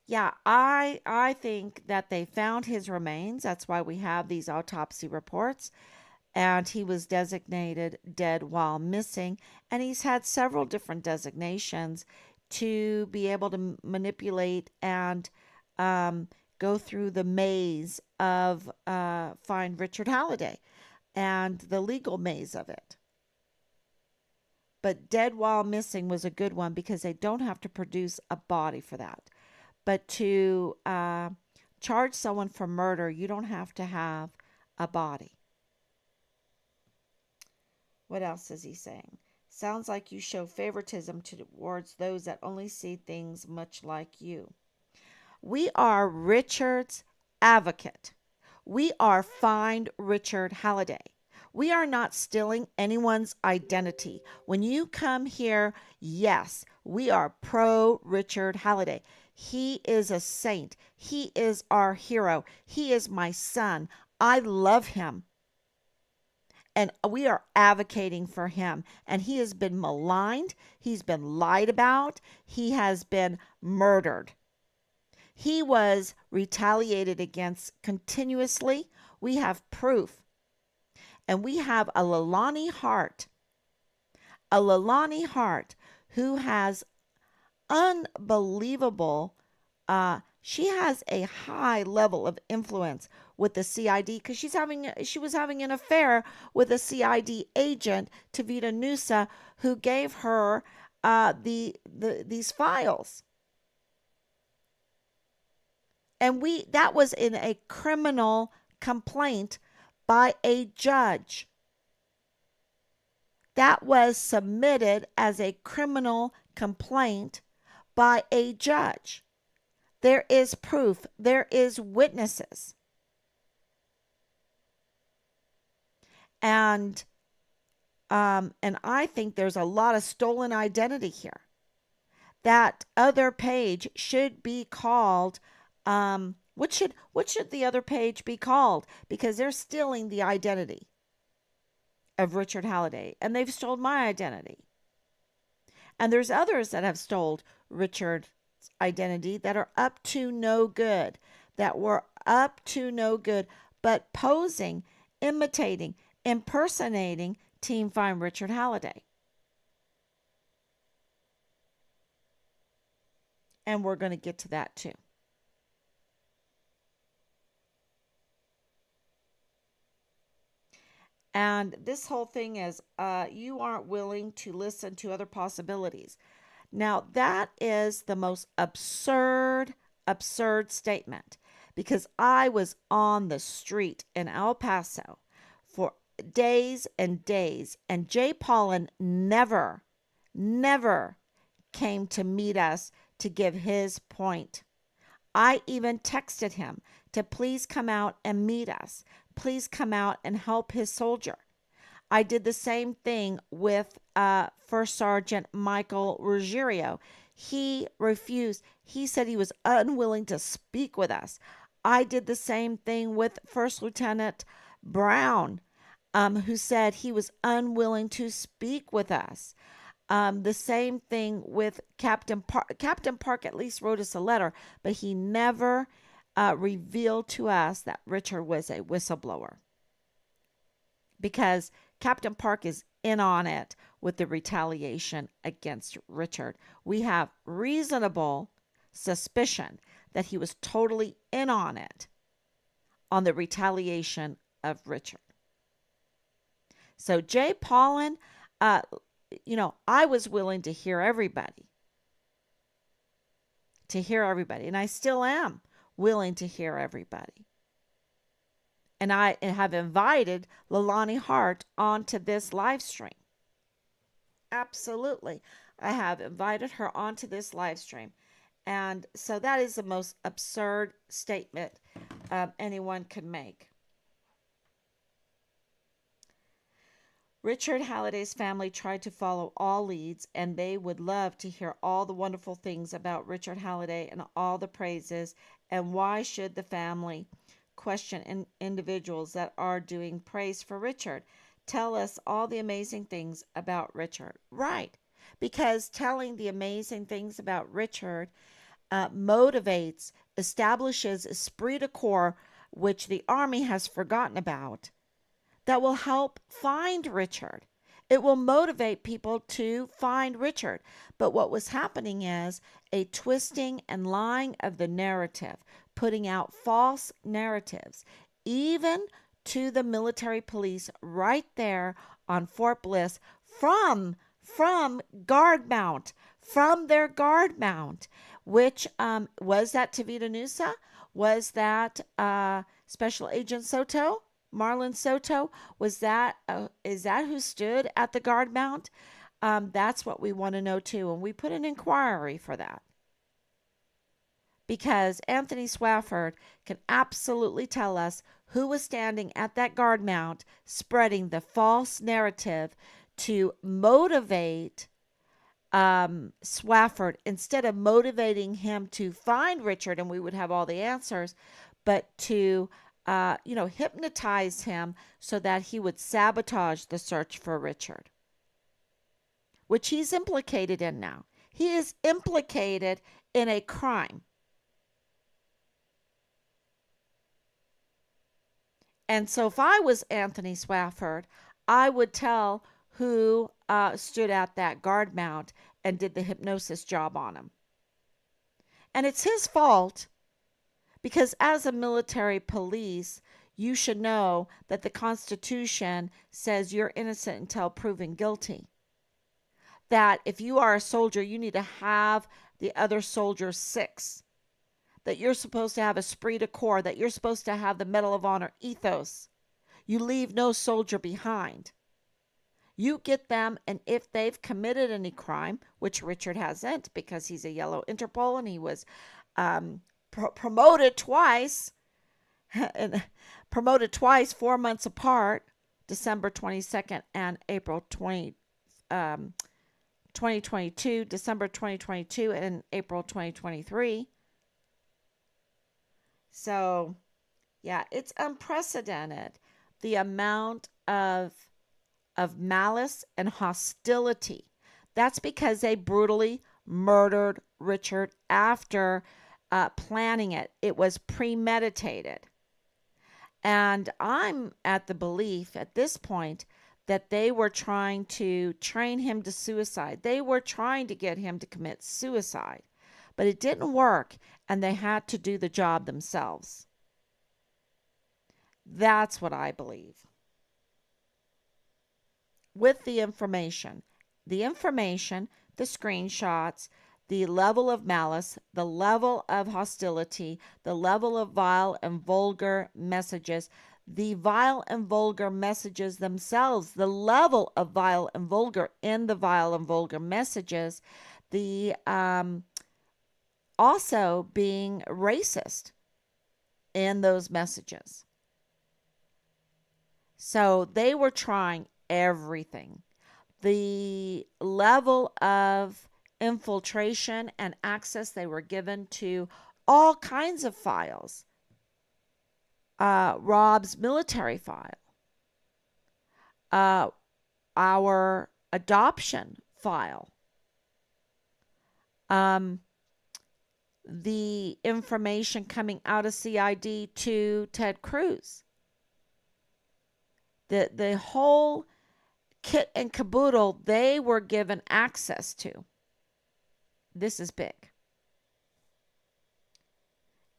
yeah, I think that they found his remains. That's why we have these autopsy reports. And he was designated dead while missing. And he's had several different designations to be able to manipulate and go through the maze of Find Richard Halliday and the legal maze of it. But dead while missing was a good one because they don't have to produce a body for that. But to charge someone for murder, you don't have to have a body. What else is he saying? Sounds like you show favoritism towards those that only see things much like you. We are Richard's advocate. We are Find Richard Halliday. We are not stealing anyone's identity. When you come here, yes, we are pro Richard Halliday. He is a saint. He is our hero. He is my son. I love him. And we are advocating for him. And he has been maligned. He's been lied about. He has been murdered. He was retaliated against continuously. We have proof. And we have a Leilani Hart who has unbelievable, she has a high level of influence with the CID because she was having an affair with a CID agent, Tavita Nusa, who gave her these files. And that was in a criminal complaint by a judge. That was submitted as a criminal complaint by a judge. There is proof. There is witnesses. And I think there's a lot of stolen identity here. That other page should be called, what should the other page be called? Because they're stealing the identity of Richard Halliday, and they've stolen my identity. And there's others that have stolen Richard's identity that are up to no good, that were up to no good, but posing, imitating, impersonating Team Find Richard Halliday. And we're going to get to that too. And this whole thing is you aren't willing to listen to other possibilities. Now, that is the most absurd statement, because I was on the street in El Paso for days and days, and Jay Paulin never came to meet us to give his point. I even texted him to please come out and meet us. Please come out and help his soldier. I did the same thing with First Sergeant Michael Ruggiero. He refused. He said he was unwilling to speak with us. I did the same thing with First Lieutenant Brown, who said he was unwilling to speak with us. The same thing with Captain Park. Captain Park at least wrote us a letter, but he never revealed to us that Richard was a whistleblower, because Captain Park is in on it with the retaliation against Richard. We have reasonable suspicion that he was totally in on it, on the retaliation of Richard. So Jay Paulin, I was willing to hear everybody. And I still am willing to hear everybody. And I have invited Leilani Hart onto this live stream. Absolutely. I have invited her onto this live stream. And so that is the most absurd statement anyone could make. Richard Halliday's family tried to follow all leads, and they would love to hear all the wonderful things about Richard Halliday and all the praises. And why should the family question individuals that are doing praise for Richard? Tell us all the amazing things about Richard. Right. Because telling the amazing things about Richard motivates, establishes esprit de corps, which the Army has forgotten about, that will help find Richard. It will motivate people to find Richard. But what was happening is a twisting and lying of the narrative, putting out false narratives, even to the military police right there on Fort Bliss from guard mount, from their guard mount, which was that Tavita Nusa? Was that Special Agent Soto? Marlon Soto? Is that who stood at the guard mount? That's what we want to know too. And we put an inquiry for that, because Anthony Swafford can absolutely tell us who was standing at that guard mount spreading the false narrative to motivate Swafford, instead of motivating him to find Richard and we would have all the answers, but to hypnotize him so that he would sabotage the search for Richard, which he's implicated in now. He is implicated in a crime. And so if I was Anthony Swafford, I would tell who stood at that guard mount and did the hypnosis job on him. And it's his fault, because as a military police, you should know that the Constitution says you're innocent until proven guilty. That if you are a soldier, you need to have the other soldier's six. that you're supposed to have esprit de corps, that you're supposed to have the Medal of Honor ethos. You leave no soldier behind. You get them, and if they've committed any crime, which Richard hasn't because he's a yellow Interpol and he was promoted twice, and promoted twice 4 months apart, December 22nd and April 2022, December 2022 and April 2023. So, yeah, it's unprecedented, the amount of malice and hostility. That's because they brutally murdered Richard after planning it. It was premeditated. And I'm at the belief at this point that they were trying to train him to suicide. They were trying to get him to commit suicide, but it didn't work, and they had to do the job themselves. That's what I believe. With the information, the screenshots, the level of malice, the level of hostility, the level of vile and vulgar messages, the vile and vulgar messages themselves, the level of vile and vulgar in the vile and vulgar messages, the also being racist in those messages. So they were trying everything. The level of infiltration and access they were given to all kinds of files. Rob's military file, our adoption file, the information coming out of CID to Ted Cruz. The whole kit and caboodle they were given access to. This is big.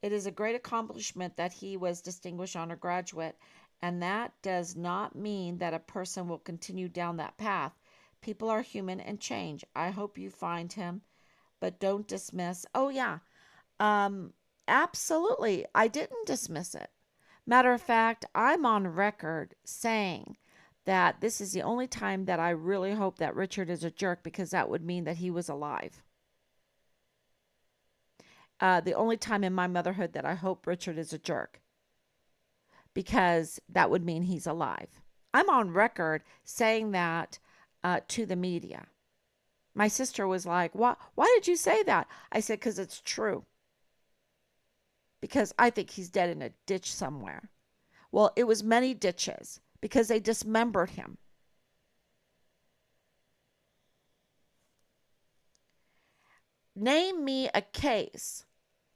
It is a great accomplishment that he was Distinguished Honor Graduate, and that does not mean that a person will continue down that path. People are human and change. I hope you find him, but don't dismiss. Oh, yeah. Absolutely. I didn't dismiss it. Matter of fact, I'm on record saying that this is the only time that I really hope that Richard is a jerk, because that would mean that he was alive. The only time in my motherhood that I hope Richard is a jerk, because that would mean he's alive. I'm on record saying that to the media. My sister was like, why did you say that? I said, because it's true. Because I think he's dead in a ditch somewhere. Well, it was many ditches because they dismembered him. Name me a case.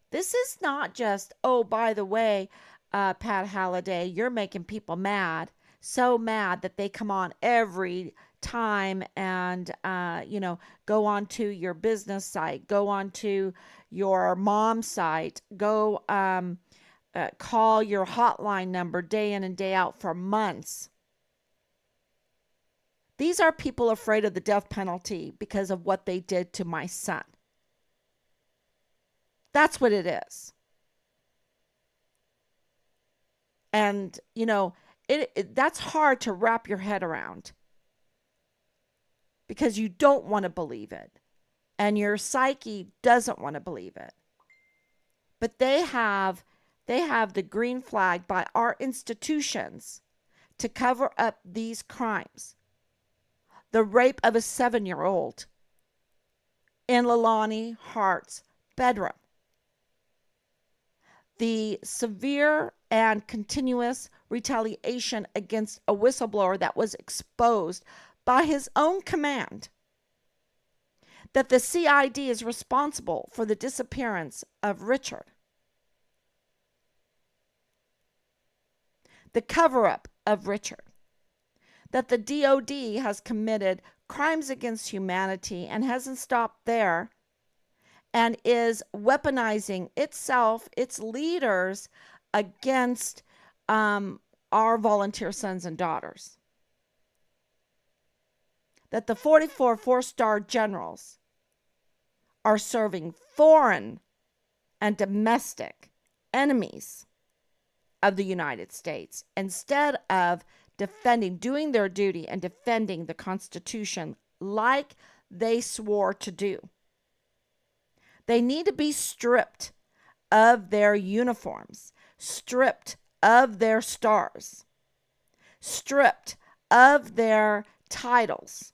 This is not just, oh, by the way, Pat Halliday, you're making people mad, so mad that they come on every time and, go on to your business site, go on to your mom's site, go call your hotline number day in and day out for months. These are people afraid of the death penalty because of what they did to my son. That's what it is. And, that's hard to wrap your head around because you don't want to believe it. And your psyche doesn't want to believe it. But they have the green flag by our institutions to cover up these crimes. The rape of a 7-year-old in Leilani Hart's bedroom. The severe and continuous retaliation against a whistleblower that was exposed by his own command. That the CID is responsible for the disappearance of Richard. The cover-up of Richard. That the DOD has committed crimes against humanity and hasn't stopped there, and is weaponizing itself, its leaders, against our volunteer sons and daughters. That the 44 four-star generals are serving foreign and domestic enemies of the United States instead of doing their duty and defending the Constitution like they swore to do. They need to be stripped of their uniforms, stripped of their stars, stripped of their titles.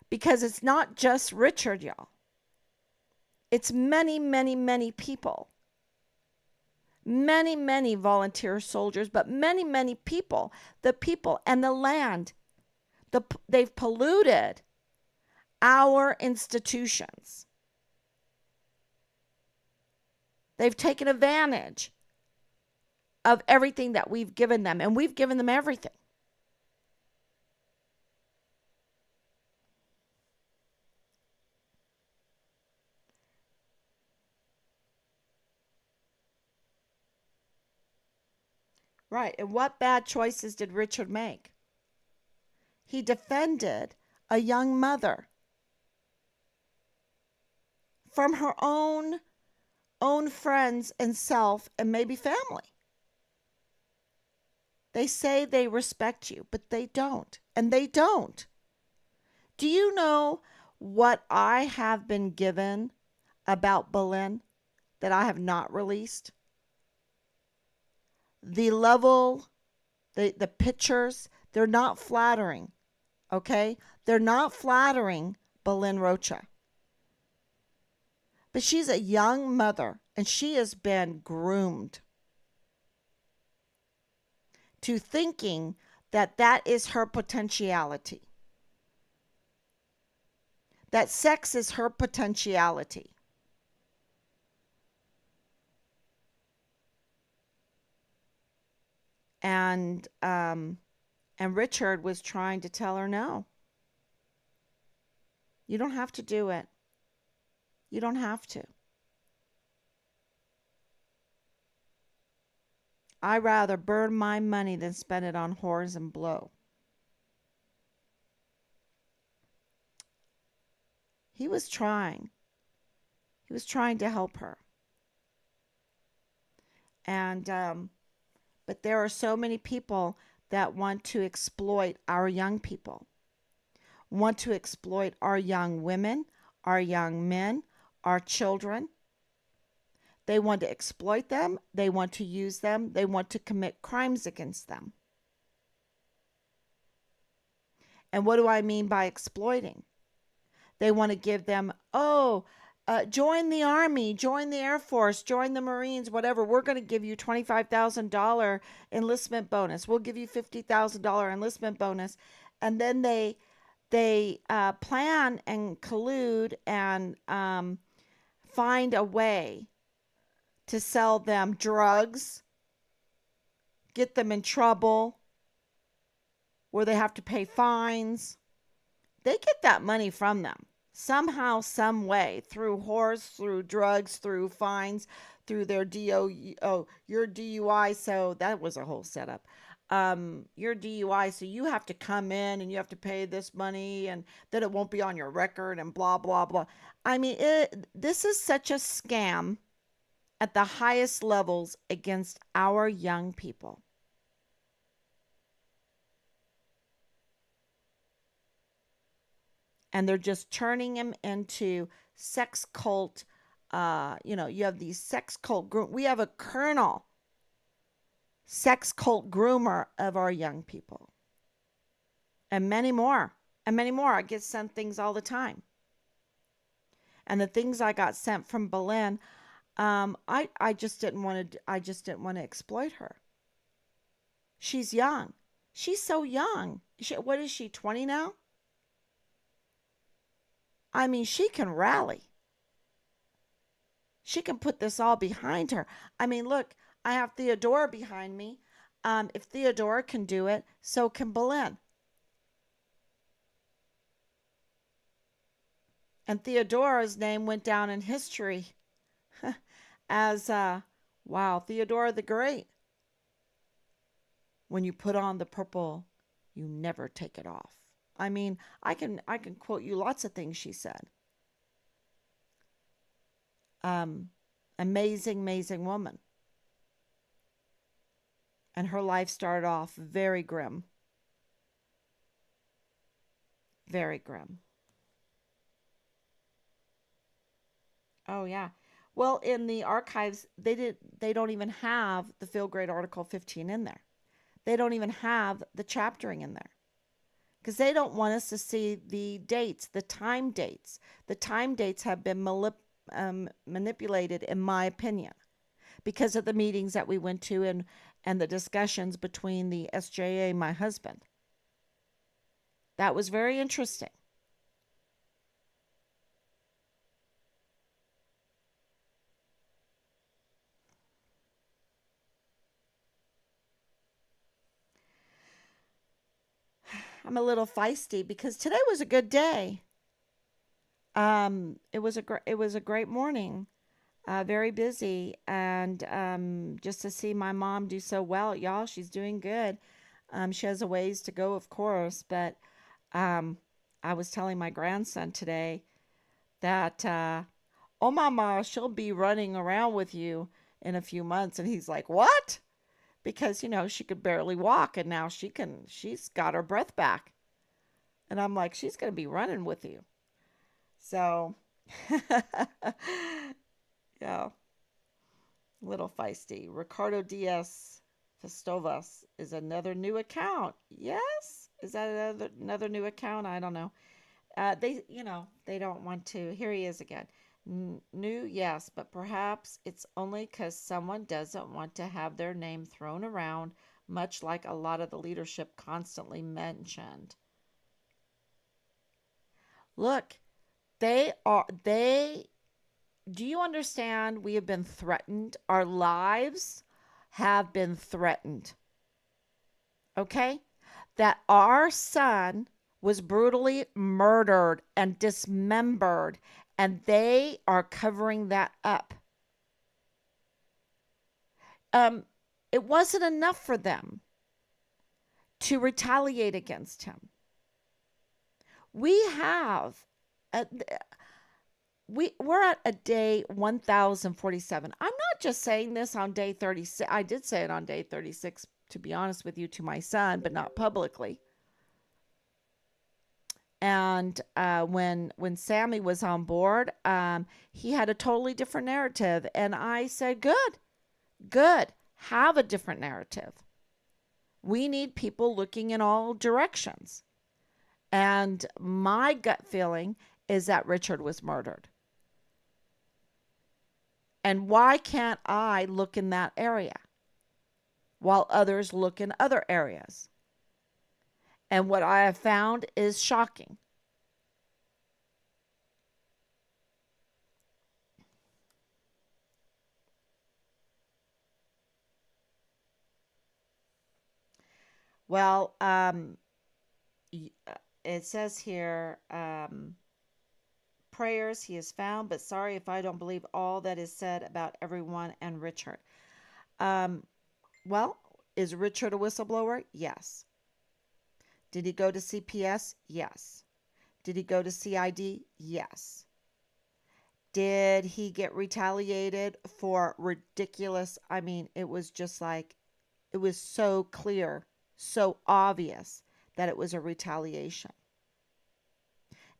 Because it's not just Richard, y'all. It's many, many, many people. Many, many volunteer soldiers, but many, many people. The people and the land. They've polluted our institutions. They've taken advantage of everything that we've given them, and we've given them everything. Right. And what bad choices did Richard make? He defended a young mother from her own friends and self and maybe family. They say they respect you, but they don't. And they don't. Do you know what I have been given about Boleyn that I have not released? The level, the pictures, they're not flattering. Okay? They're not flattering Boleyn Rocha. But she's a young mother, and she has been groomed to thinking that that is her potentiality. That sex is her potentiality. And Richard was trying to tell her, no, you don't have to do it. You don't have to. I'd rather burn my money than spend it on whores and blow. He was trying. He was trying to help her. And, but there are so many people that want to exploit our young people, want to exploit our young women, our young men, our children. They want to exploit them. They want to use them. They want to commit crimes against them. And what do I mean by exploiting? They want to give them, join the Army, join the Air Force, join the Marines, whatever. We're going to give you $25,000 enlistment bonus. We'll give you $50,000 enlistment bonus. And then they plan and collude and find a way to sell them drugs, get them in trouble, where they have to pay fines. They get that money from them somehow, some way, through whores, through drugs, through fines, through their your DUI. So that was a whole setup. Your DUI, so you have to come in and you have to pay this money, and then it won't be on your record, and blah blah blah. I mean, this is such a scam at the highest levels against our young people. And they're just turning him into sex cult. You have these sex cult group. We have a colonel sex cult groomer of our young people. And many more. And many more. I get sent things all the time. And the things I got sent from Boleyn, I just didn't want to exploit her. She's young. She's so young. What is she, 20 now? I mean, she can rally. She can put this all behind her. I mean, look, I have Theodora behind me. If Theodora can do it, so can Boleyn. And Theodora's name went down in history as, Theodora the Great. When you put on the purple, you never take it off. I mean, I can quote you lots of things she said. Um, amazing, amazing woman. And her life started off very grim, very grim. Oh yeah. Well, in the archives, they don't even have the field grade Article 15 in there. They don't even have the chaptering in there because they don't want us to see the dates, the time dates. The time dates have been manipulated, in my opinion, because of the meetings that we went to and the discussions between the SJA and my husband. That was very interesting. I'm a little feisty because today was a good day. It was a great morning. Very busy, and just to see my mom do so well, y'all, she's doing good. She has a ways to go, of course, but um, I was telling my grandson today that, oh, mama, she'll be running around with you in a few months, and he's like, what? Because she could barely walk, and now she's got her breath back, and I'm like, she's gonna be running with you. So, yeah. Little feisty. Ricardo Diaz Festovas is another new account. Yes? Is that another new account? I don't know. They don't want to. Here he is again. New, yes, but perhaps it's only because someone doesn't want to have their name thrown around, much like a lot of the leadership constantly mentioned. Look, they do you understand? We have been threatened. Our lives have been threatened. Okay? That our son was brutally murdered and dismembered, and they are covering that up. Um, it wasn't enough for them to retaliate against him. We have a, we're at a day 1047. I'm not just saying this on day 36. I did say it on day 36, to be honest with you, to my son, but not publicly. And when Sammy was on board, he had a totally different narrative, and I said, good, good, have a different narrative. We need people looking in all directions. And my gut feeling is that Richard was murdered. And why can't I look in that area while others look in other areas? And what I have found is shocking. Well, it says here, prayers he is found, but sorry if I don't believe all that is said about everyone and Richard. Um, well, is Richard a whistleblower? Yes. Did he go to CPS? Yes. Did he go to CID? Yes. Did he get retaliated for ridiculous? I mean, it was just like, it was so clear, so obvious that it was a retaliation.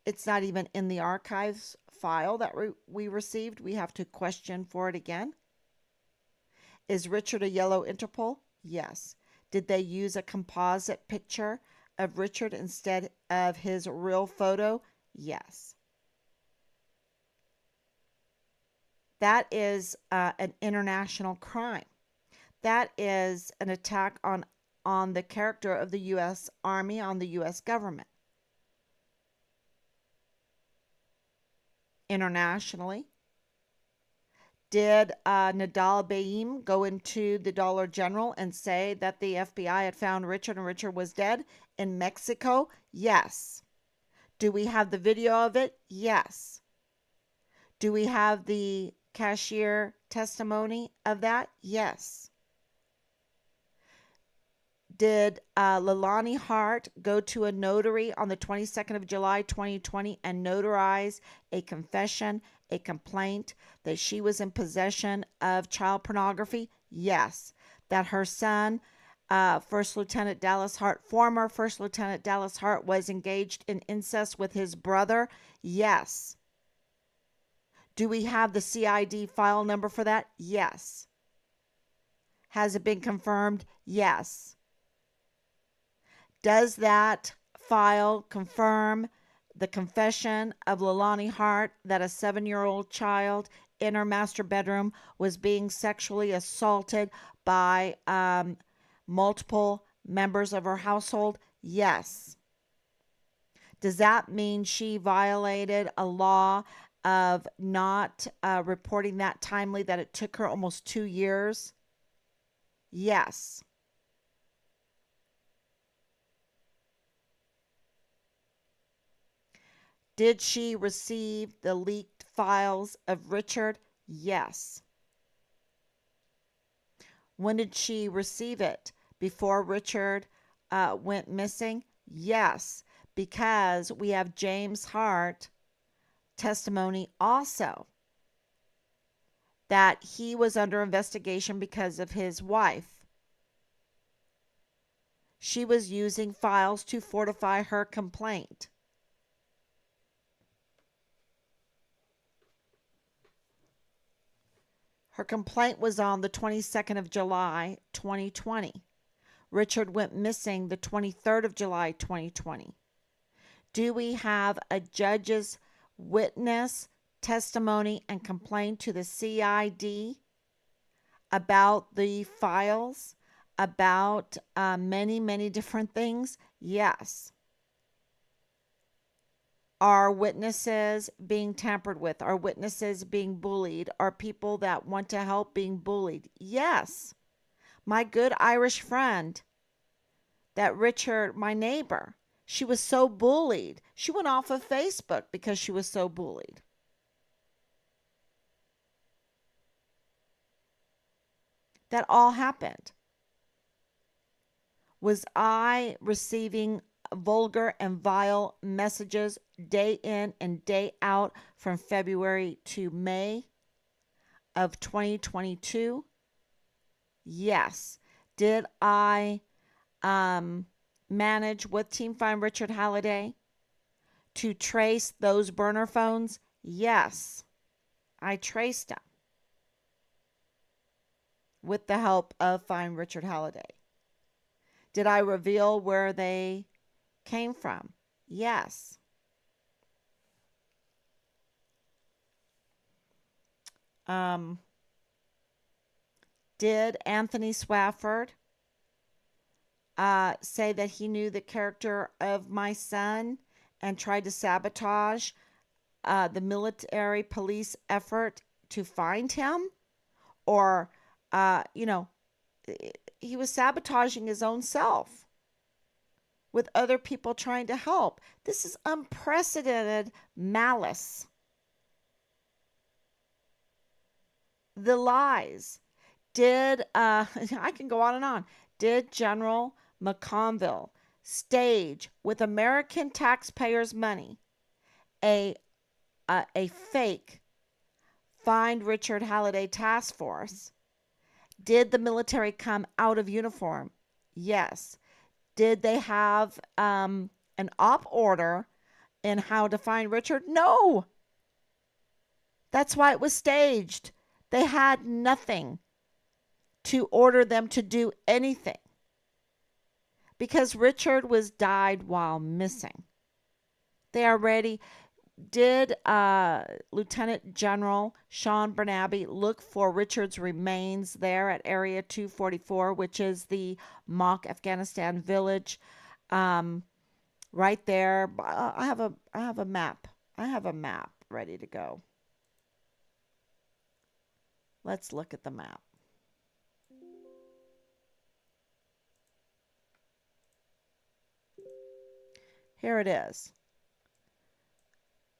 It's not even in the archives file that we received. We have to question for it again. Is Richard a yellow Interpol? Yes. Did they use a composite picture of Richard instead of his real photo? Yes. That is an international crime. That is an attack on the character of the U.S. Army, on the U.S. government. Internationally, did Nadal Baim go into the Dollar General and say that the FBI had found Richard and Richard was dead in Mexico? Yes. Do we have the video of it? Yes. Do we have the cashier testimony of that? Yes. Did Leilani Hart go to a notary on the 22nd of July 2020 and notarize a confession, a complaint that she was in possession of child pornography? Yes. That her son, First Lieutenant Dallas Hart, former First Lieutenant Dallas Hart, was engaged in incest with his brother? Yes. Do we have the CID file number for that? Yes. Has it been confirmed? Yes. Does that file confirm the confession of Leilani Hart that a 7-year-old child in her master bedroom was being sexually assaulted by multiple members of her household? Yes. Does that mean she violated a law of not reporting that timely, that it took her almost 2 years? Yes. Did she receive the leaked files of Richard? Yes. When did she receive it? Before Richard went missing? Yes, because we have James Hart testimony also that he was under investigation because of his wife. She was using files to fortify her complaint. Her complaint was on the 22nd of July, 2020. Richard went missing the 23rd of July, 2020. Do we have a judge's witness testimony and complaint to the CID about the files, about many, many different things? Yes. Are witnesses being tampered with? Are witnesses being bullied? Are people that want to help being bullied? Yes. My good Irish friend, that Richard, my neighbor, she was so bullied. She went off of Facebook because she was so bullied. That all happened. Was I receiving vulgar and vile messages day in and day out from February to May of 2022? Yes. Did I manage with Team Find Richard Halliday to trace those burner phones? Yes. I traced them with the help of Find Richard Halliday. Did I reveal where they came from? Yes. Did Anthony Swafford say that he knew the character of my son and tried to sabotage the military police effort to find him? Or, he was sabotaging his own self with other people trying to help. This is unprecedented malice. The lies. Did, I can go on and on. Did General McConville stage with American taxpayers' money a fake Find Richard Halliday task force? Did the military come out of uniform? Yes. Did they have an op order in how to find Richard? No. That's why it was staged. They had nothing to order them to do anything because Richard was died while missing. They are ready. Did Lieutenant General Sean Bernabe look for Richard's remains there at Area 244, which is the mock Afghanistan village, right there? I have a map. I have a map ready to go. Let's look at the map. Here it is.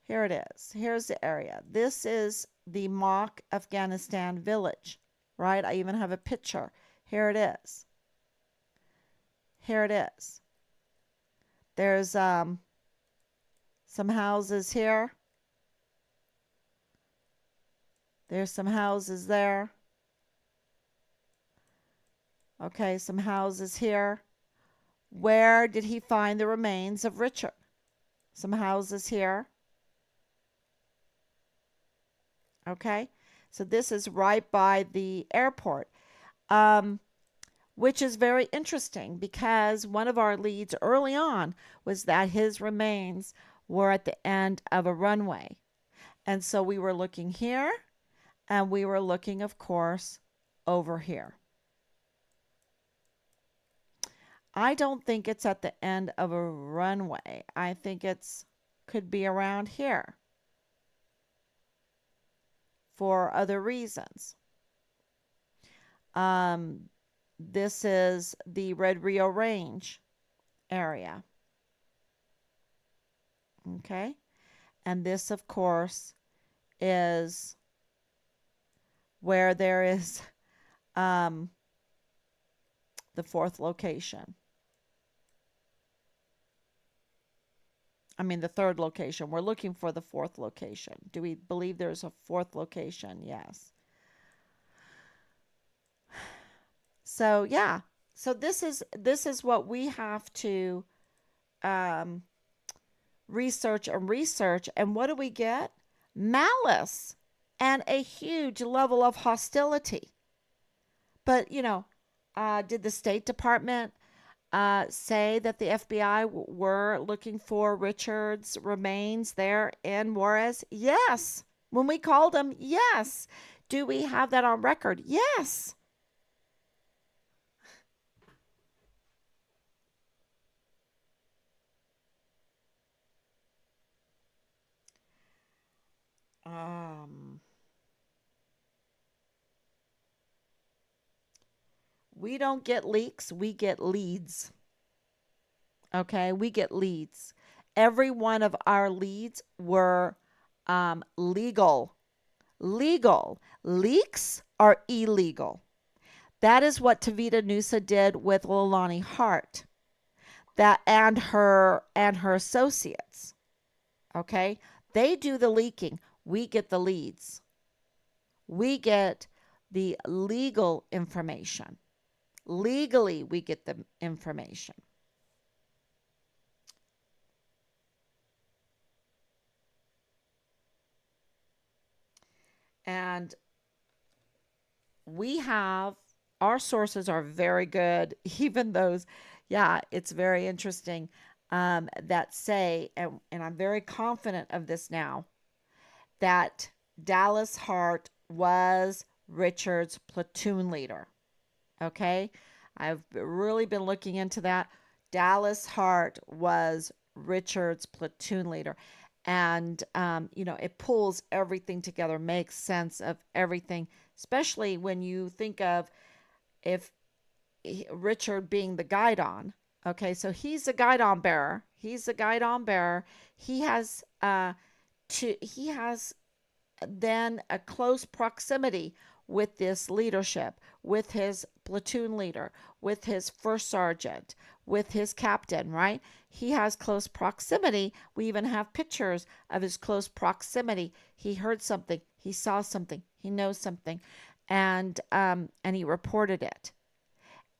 Here it is. Here's the area. This is the mock Afghanistan village, right? I even have a picture. Here it is. Here it is. There's some houses here. There's some houses there. Okay, some houses here. Where did he find the remains of Richard? Some houses here. Okay, so this is right by the airport, which is very interesting because one of our leads early on was that his remains were at the end of a runway. And so we were looking here and we were looking, of course, over here. I don't think it's at the end of a runway. I think it's could be around here for other reasons. This is the Red Rio Range area. Okay. And this, of course, is where there is the fourth location. I mean, the third location. We're looking for the fourth location. Do we believe there's a fourth location? Yes. So, yeah. So this is what we have to research. And what do we get? Malice and a huge level of hostility. But, did the State Department say that the FBI were looking for Richard's remains there in Juarez? Yes. When we called them, yes. Do we have that on record? Yes. We don't get leaks, we get leads. Okay, we get leads. Every one of our leads were legal. Legal. Leaks are illegal. That is what Tavita Nusa did with Leilani Hart. That and her associates. Okay? They do the leaking. We get the leads. We get the legal information. Legally, we get the information. And we have, our sources are very good, even those, yeah, it's very interesting, that say, and I'm very confident of this now, that Dallas Hart was Richard's platoon leader. Okay? I've really been looking into that. Dallas Hart was Richard's platoon leader. And, it pulls everything together, makes sense of everything, especially when you think of if Richard being the guidon. Okay, so he's the guidon bearer. He's the guidon bearer. He has then a close proximity with this leadership, with his platoon leader, with his first sergeant, with his captain, right? He has close proximity. We even have pictures of his close proximity. He heard something, he saw something, he knows something, and he reported it.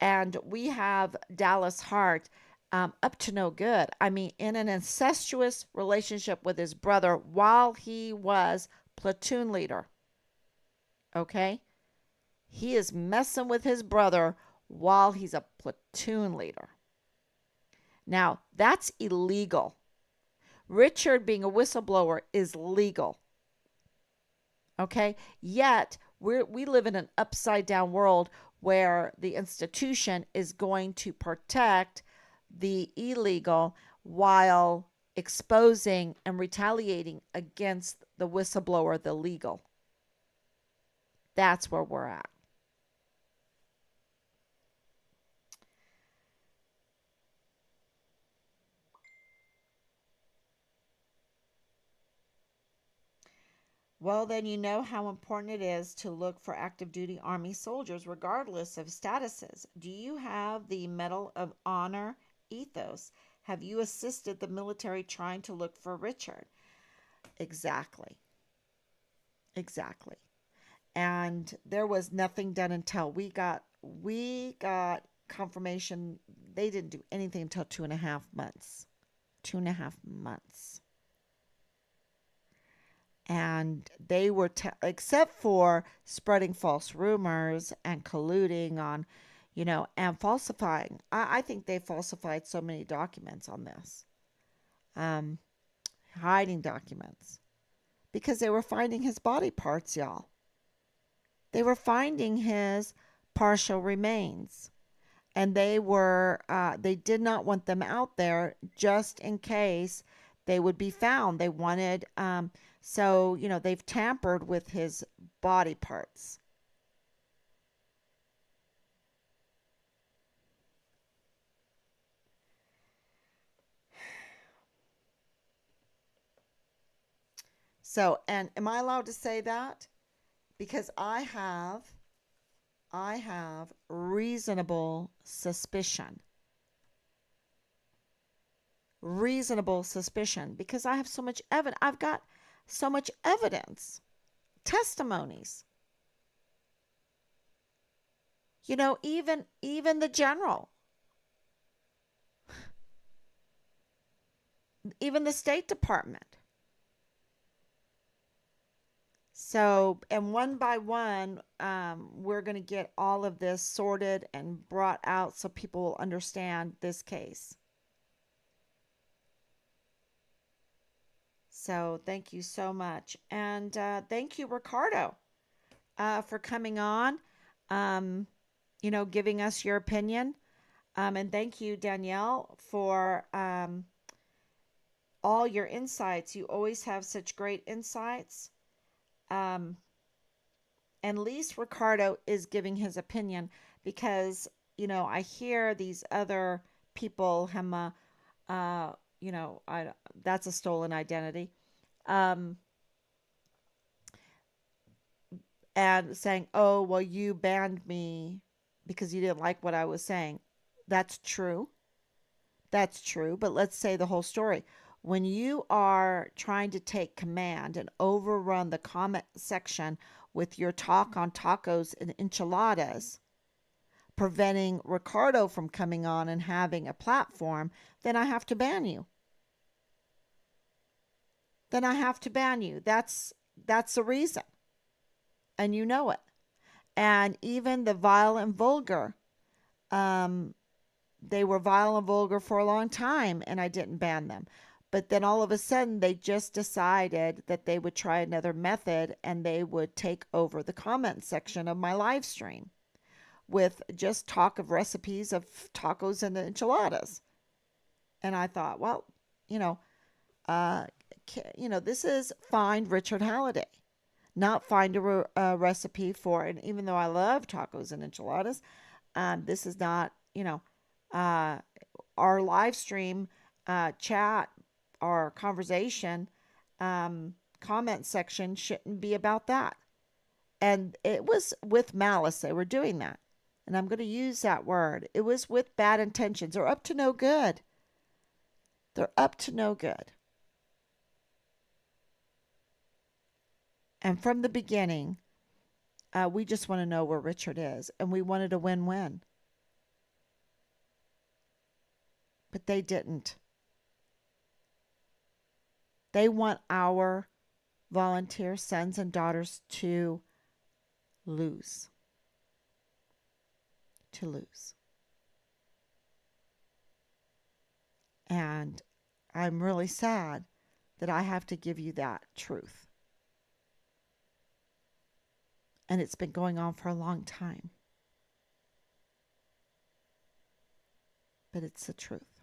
And we have Dallas Hart up to no good. I mean, in an incestuous relationship with his brother while he was platoon leader. Okay? He is messing with his brother while he's a platoon leader. Now, that's illegal. Richard being a whistleblower is legal. Okay? Yet, we live in an upside down world where the institution is going to protect the illegal while exposing and retaliating against the whistleblower, the legal. That's where we're at. Well, then you know how important it is to look for active duty Army soldiers regardless of statuses. Do you have the Medal of Honor ethos? Have you assisted the military trying to look for Richard? Exactly. Exactly. And there was nothing done until we got confirmation. They didn't do anything until 2.5 months. 2.5 months. And they were except for spreading false rumors and colluding on, and falsifying. I think they falsified so many documents on this, um, hiding documents because they were finding his body parts, y'all. They were finding his partial remains, and they did not want them out there just in case they would be found. They wanted, so they've tampered with his body parts. So, and am I allowed to say that? Because I have reasonable suspicion. Reasonable suspicion because I have so much evidence. I've got so much evidence, testimonies. Even the general, even the State Department. So, and one by one, we're going to get all of this sorted and brought out so people will understand this case. So, thank you so much. And thank you, Ricardo, for coming on, um, giving us your opinion. And thank you, Danielle, for all your insights. You always have such great insights. Um, and Lise Ricardo is giving his opinion because I hear these other people uh I that's a stolen identity, um and saying, oh well, you banned me because you didn't like what I was saying. That's true. That's true, but let's say the whole story. When you are trying to take command and overrun the comment section with your talk on tacos and enchiladas, preventing Ricardo from coming on and having a platform, then I have to ban you. Then I have to ban you. That's the reason. And you know it. And even the vile and vulgar, um, they were vile and vulgar for a long time, and I didn't ban them. But then all of a sudden, they just decided that they would try another method and they would take over the comment section of my live stream with just talk of recipes of tacos and enchiladas. And I thought, well, you know, uh, this is Find Richard Halliday, not find a recipe for. And even though I love tacos and enchiladas, this is not, uh, our live stream chat, our conversation, comment section shouldn't be about that. And it was with malice they were doing that. And I'm going to use that word. It was with bad intentions. They're up to no good. They're up to no good. And from the beginning, we just want to know where Richard is. And we wanted a win-win. But they didn't. They want our volunteer sons and daughters to lose. To lose. And I'm really sad that I have to give you that truth. And it's been going on for a long time. But it's the truth.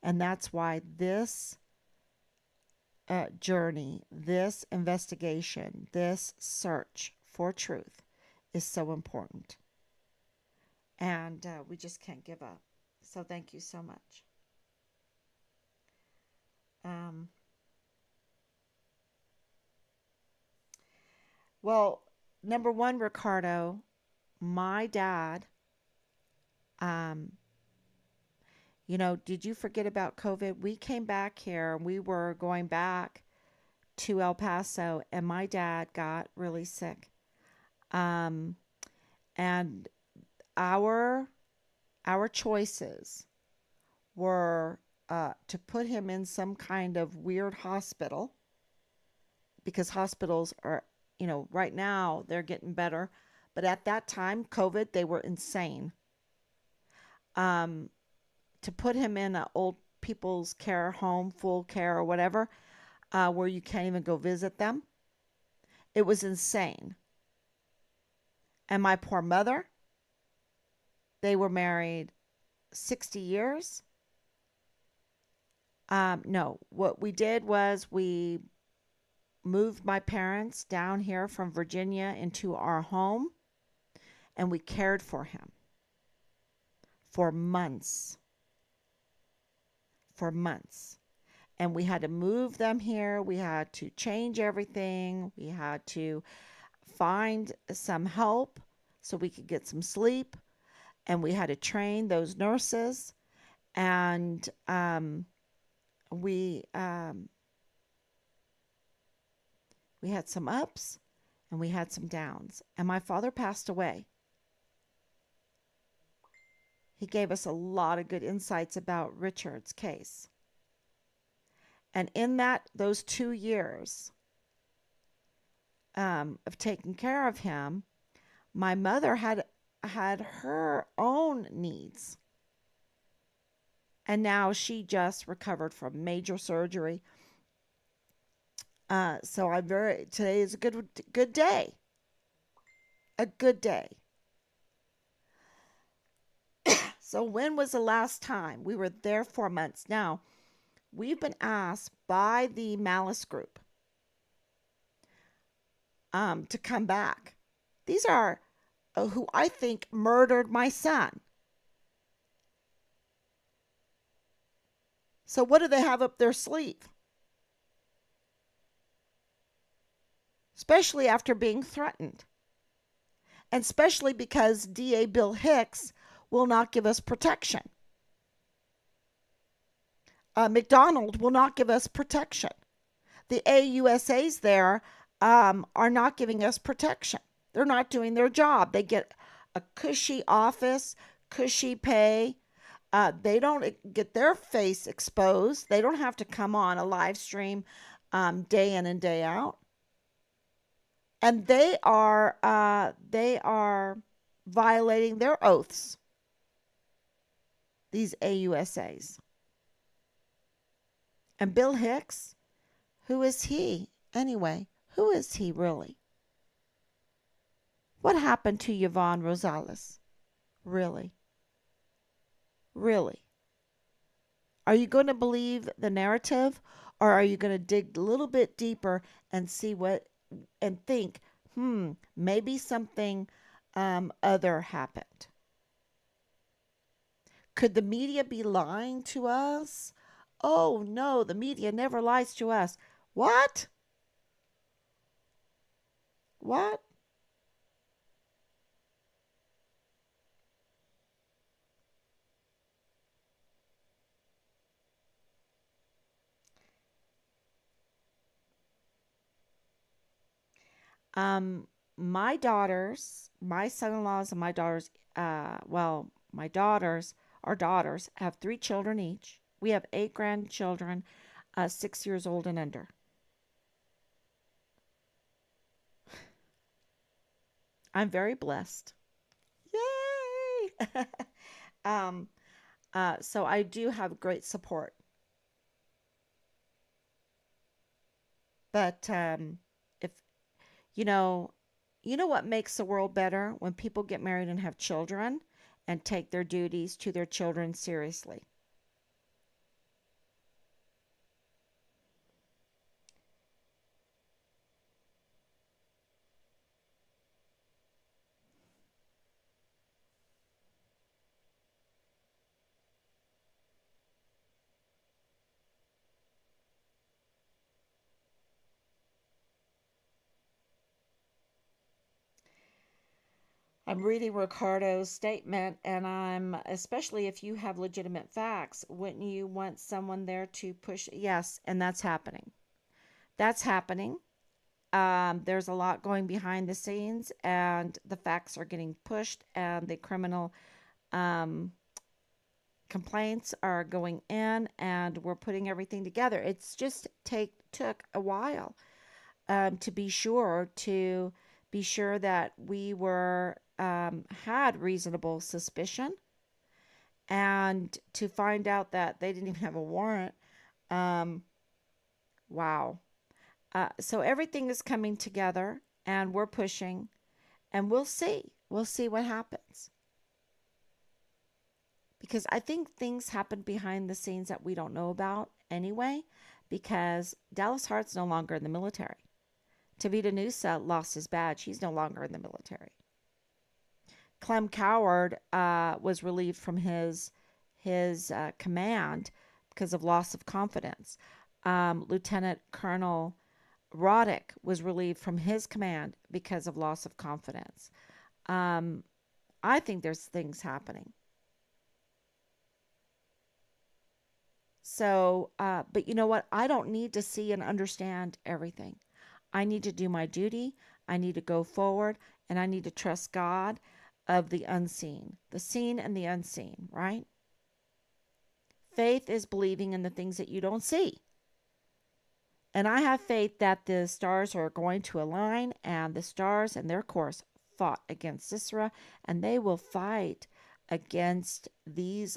And that's why this journey, this investigation, this search for truth is so important. And we just can't give up. So thank you so much. Um, Well, number one, Ricardo, my dad, um, did you forget about COVID? We came back here. We were going back to El Paso, and my dad got really sick. Um, and our our choices were to put him in some kind of weird hospital because hospitals are, right now they're getting better, but at that time, COVID, they were insane. Um, to put him in an old people's care home, full care or whatever, where you can't even go visit them, it was insane. And my poor mother, they were married 60 years. No, what we did was we moved my parents down here from Virginia into our home and we cared for him for months, for months. And we had to move them here. We had to change everything. We had to find some help so we could get some sleep. And we had to train those nurses. And we um, we had some ups and we had some downs. And my father passed away. He gave us a lot of good insights about Richard's case. And in those 2 years of taking care of him, my mother had her own needs. And now she just recovered from major surgery. So today is a good day. A good day. So when was the last time? We were there 4 months. Now, we've been asked by the Malice Group to come back. These are who I think murdered my son. So what do they have up their sleeve? Especially after being threatened. And especially because DA Bill Hicks will not give us protection. McDonald will not give us protection. The AUSAs there are not giving us protection. They're not doing their job. They get a cushy office, cushy pay. They don't get their face exposed. They don't have to come on a live stream day in and day out. And they are violating their oaths. These AUSAs. And Bill Hicks, who is he anyway? Who is he really? What happened to Yvonne Rosales? Really? Really? Are you going to believe the narrative or are you going to dig a little bit deeper and see and think, maybe something other happened? Could the media be lying to us? Oh no, the media never lies to us. What? What? My daughters, my son-in-laws and my daughters, my daughters, our daughters have 3 children each. We have 8 grandchildren, 6 years old and under. I'm very blessed. Yay! um, so I do have great support. But if you know, you know what makes the world better when people get married and have children and take their duties to their children seriously. I'm reading Ricardo's statement, and especially if you have legitimate facts, wouldn't you want someone there to push? Yes, and that's happening. That's happening. There's a lot going behind the scenes, and the facts are getting pushed, and the criminal um, complaints are going in, and we're putting everything together. It's just took a while to be sure that we were had reasonable suspicion, and to find out that they didn't even have a warrant. Um, wow. So everything is coming together, and we're pushing, and we'll see. We'll see what happens. Because I think things happen behind the scenes that we don't know about anyway, because Dallas Hart's no longer in the military. Tavita Nusa lost his badge. He's no longer in the military. Clem Coward was relieved from his command because of loss of confidence. Lieutenant Colonel Roddick was relieved from his command because of loss of confidence. I think there's things happening. So, but you know what? I don't need to see and understand everything. I need to do my duty. I need to go forward, and I need to trust God of the unseen, the seen and the unseen, right? Faith is believing in the things that you don't see. And I have faith that the stars are going to align, and the stars and their course fought against Sisera, and they will fight against these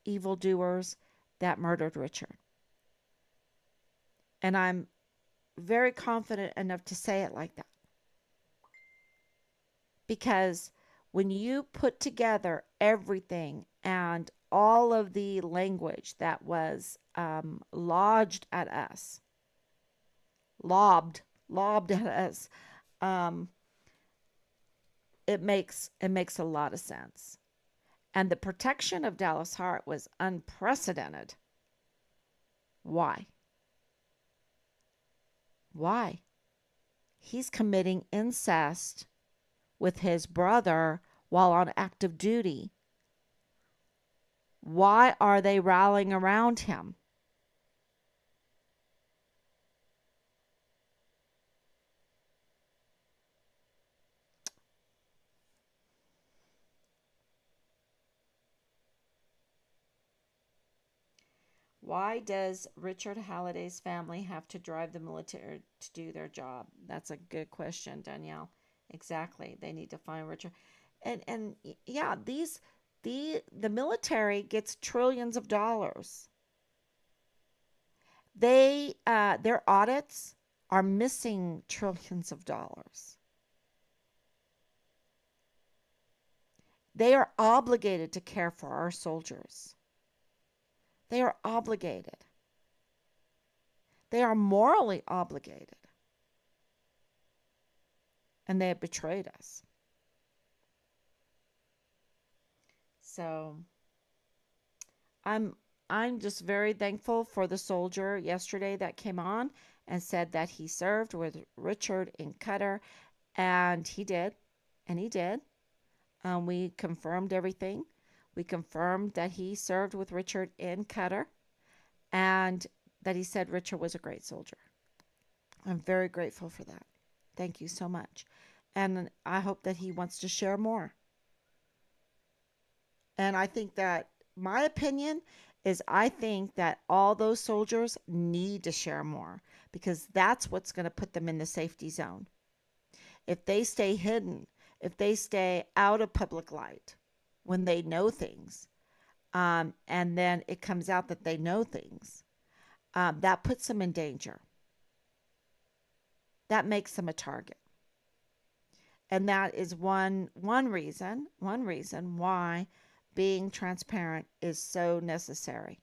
evildoers that murdered Richard. And I'm very confident enough to say it like that. Because when you put together everything and all of the language that was lodged at us, lobbed at us, um, it makes a lot of sense. And the protection of Dallas Hart was unprecedented. Why? Why? He's committing incest with his brother while on active duty. Why are they rallying around him? Why does Richard Halliday's family have to drive the military to do their job? That's a good question, Danielle. Exactly. They need to find Richard. And yeah, the military gets trillions of dollars. Their audits are missing trillions of dollars. They are obligated to care for our soldiers. They are obligated. They are morally obligated. And they have betrayed us. So I'm just very thankful for the soldier yesterday that came on and said that he served with Richard in Qatar, and he did, and he did. We confirmed everything. We confirmed that he served with Richard in Qatar, and that he said Richard was a great soldier. I'm very grateful for that. Thank you so much. And I hope that he wants to share more. And I think that my opinion is I think that all those soldiers need to share more, because that's what's going to put them in the safety zone. If they stay hidden, if they stay out of public light when they know things, and then it comes out that they know things, that puts them in danger. That makes them a target. And that is one reason why being transparent is so necessary.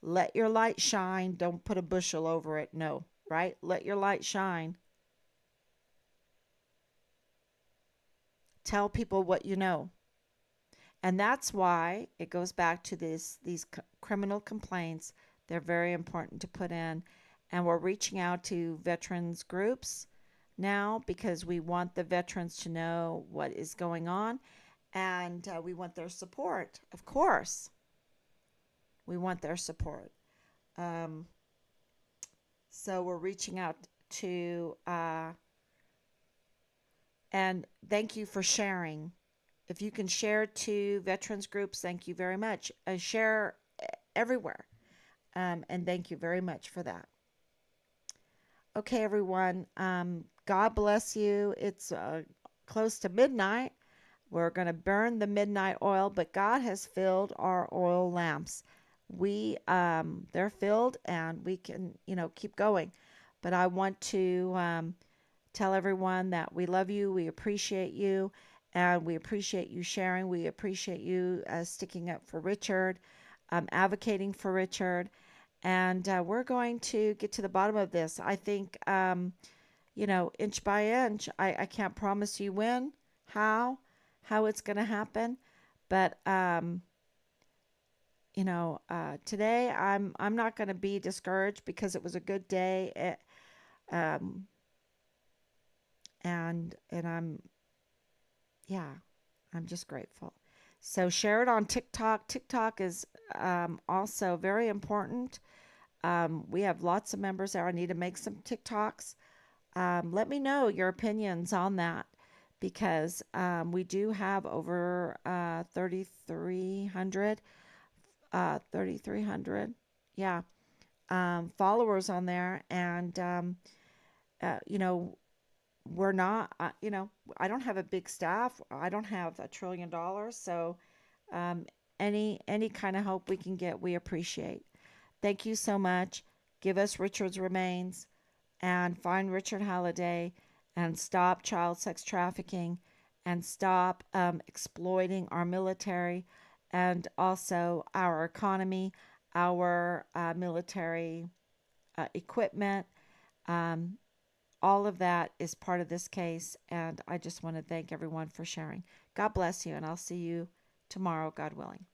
Let your light shine. Don't put a bushel over it. No, right? Let your light shine. Tell people what you know. And that's why it goes back to these criminal complaints. They're very important to put in. And we're reaching out to veterans groups now because we want the veterans to know what is going on, and we want their support. Of course, we want their support. Um, so we're reaching out to, and thank you for sharing. If you can share to veterans groups, thank you very much. Share everywhere. And thank you very much for that. Okay, everyone. God bless you. It's close to midnight. We're going to burn the midnight oil, but God has filled our oil lamps. They're filled, and we can, keep going. But I want to tell everyone that we love you, we appreciate you, and we appreciate you sharing. We appreciate you sticking up for Richard, advocating for Richard, and we're going to get to the bottom of this. I think, inch by inch. I can't promise you when, how it's going to happen, but today I'm not going to be discouraged because it was a good day. Um, and I'm just grateful. So share it on TikTok. TikTok is also very important. We have lots of members there. I need to make some TikToks. Let me know your opinions on that because we do have over 3,300, yeah, followers on there. And, you know, we're not, I don't have a big staff. I don't have $1 trillion. So um, any kind of help we can get, we appreciate. Thank you so much. Give us Richard's remains and find Richard Halliday and stop child sex trafficking and stop exploiting our military and also our economy, our military equipment. Um, all of that is part of this case, and I just want to thank everyone for sharing. God bless you, and I'll see you tomorrow, God willing.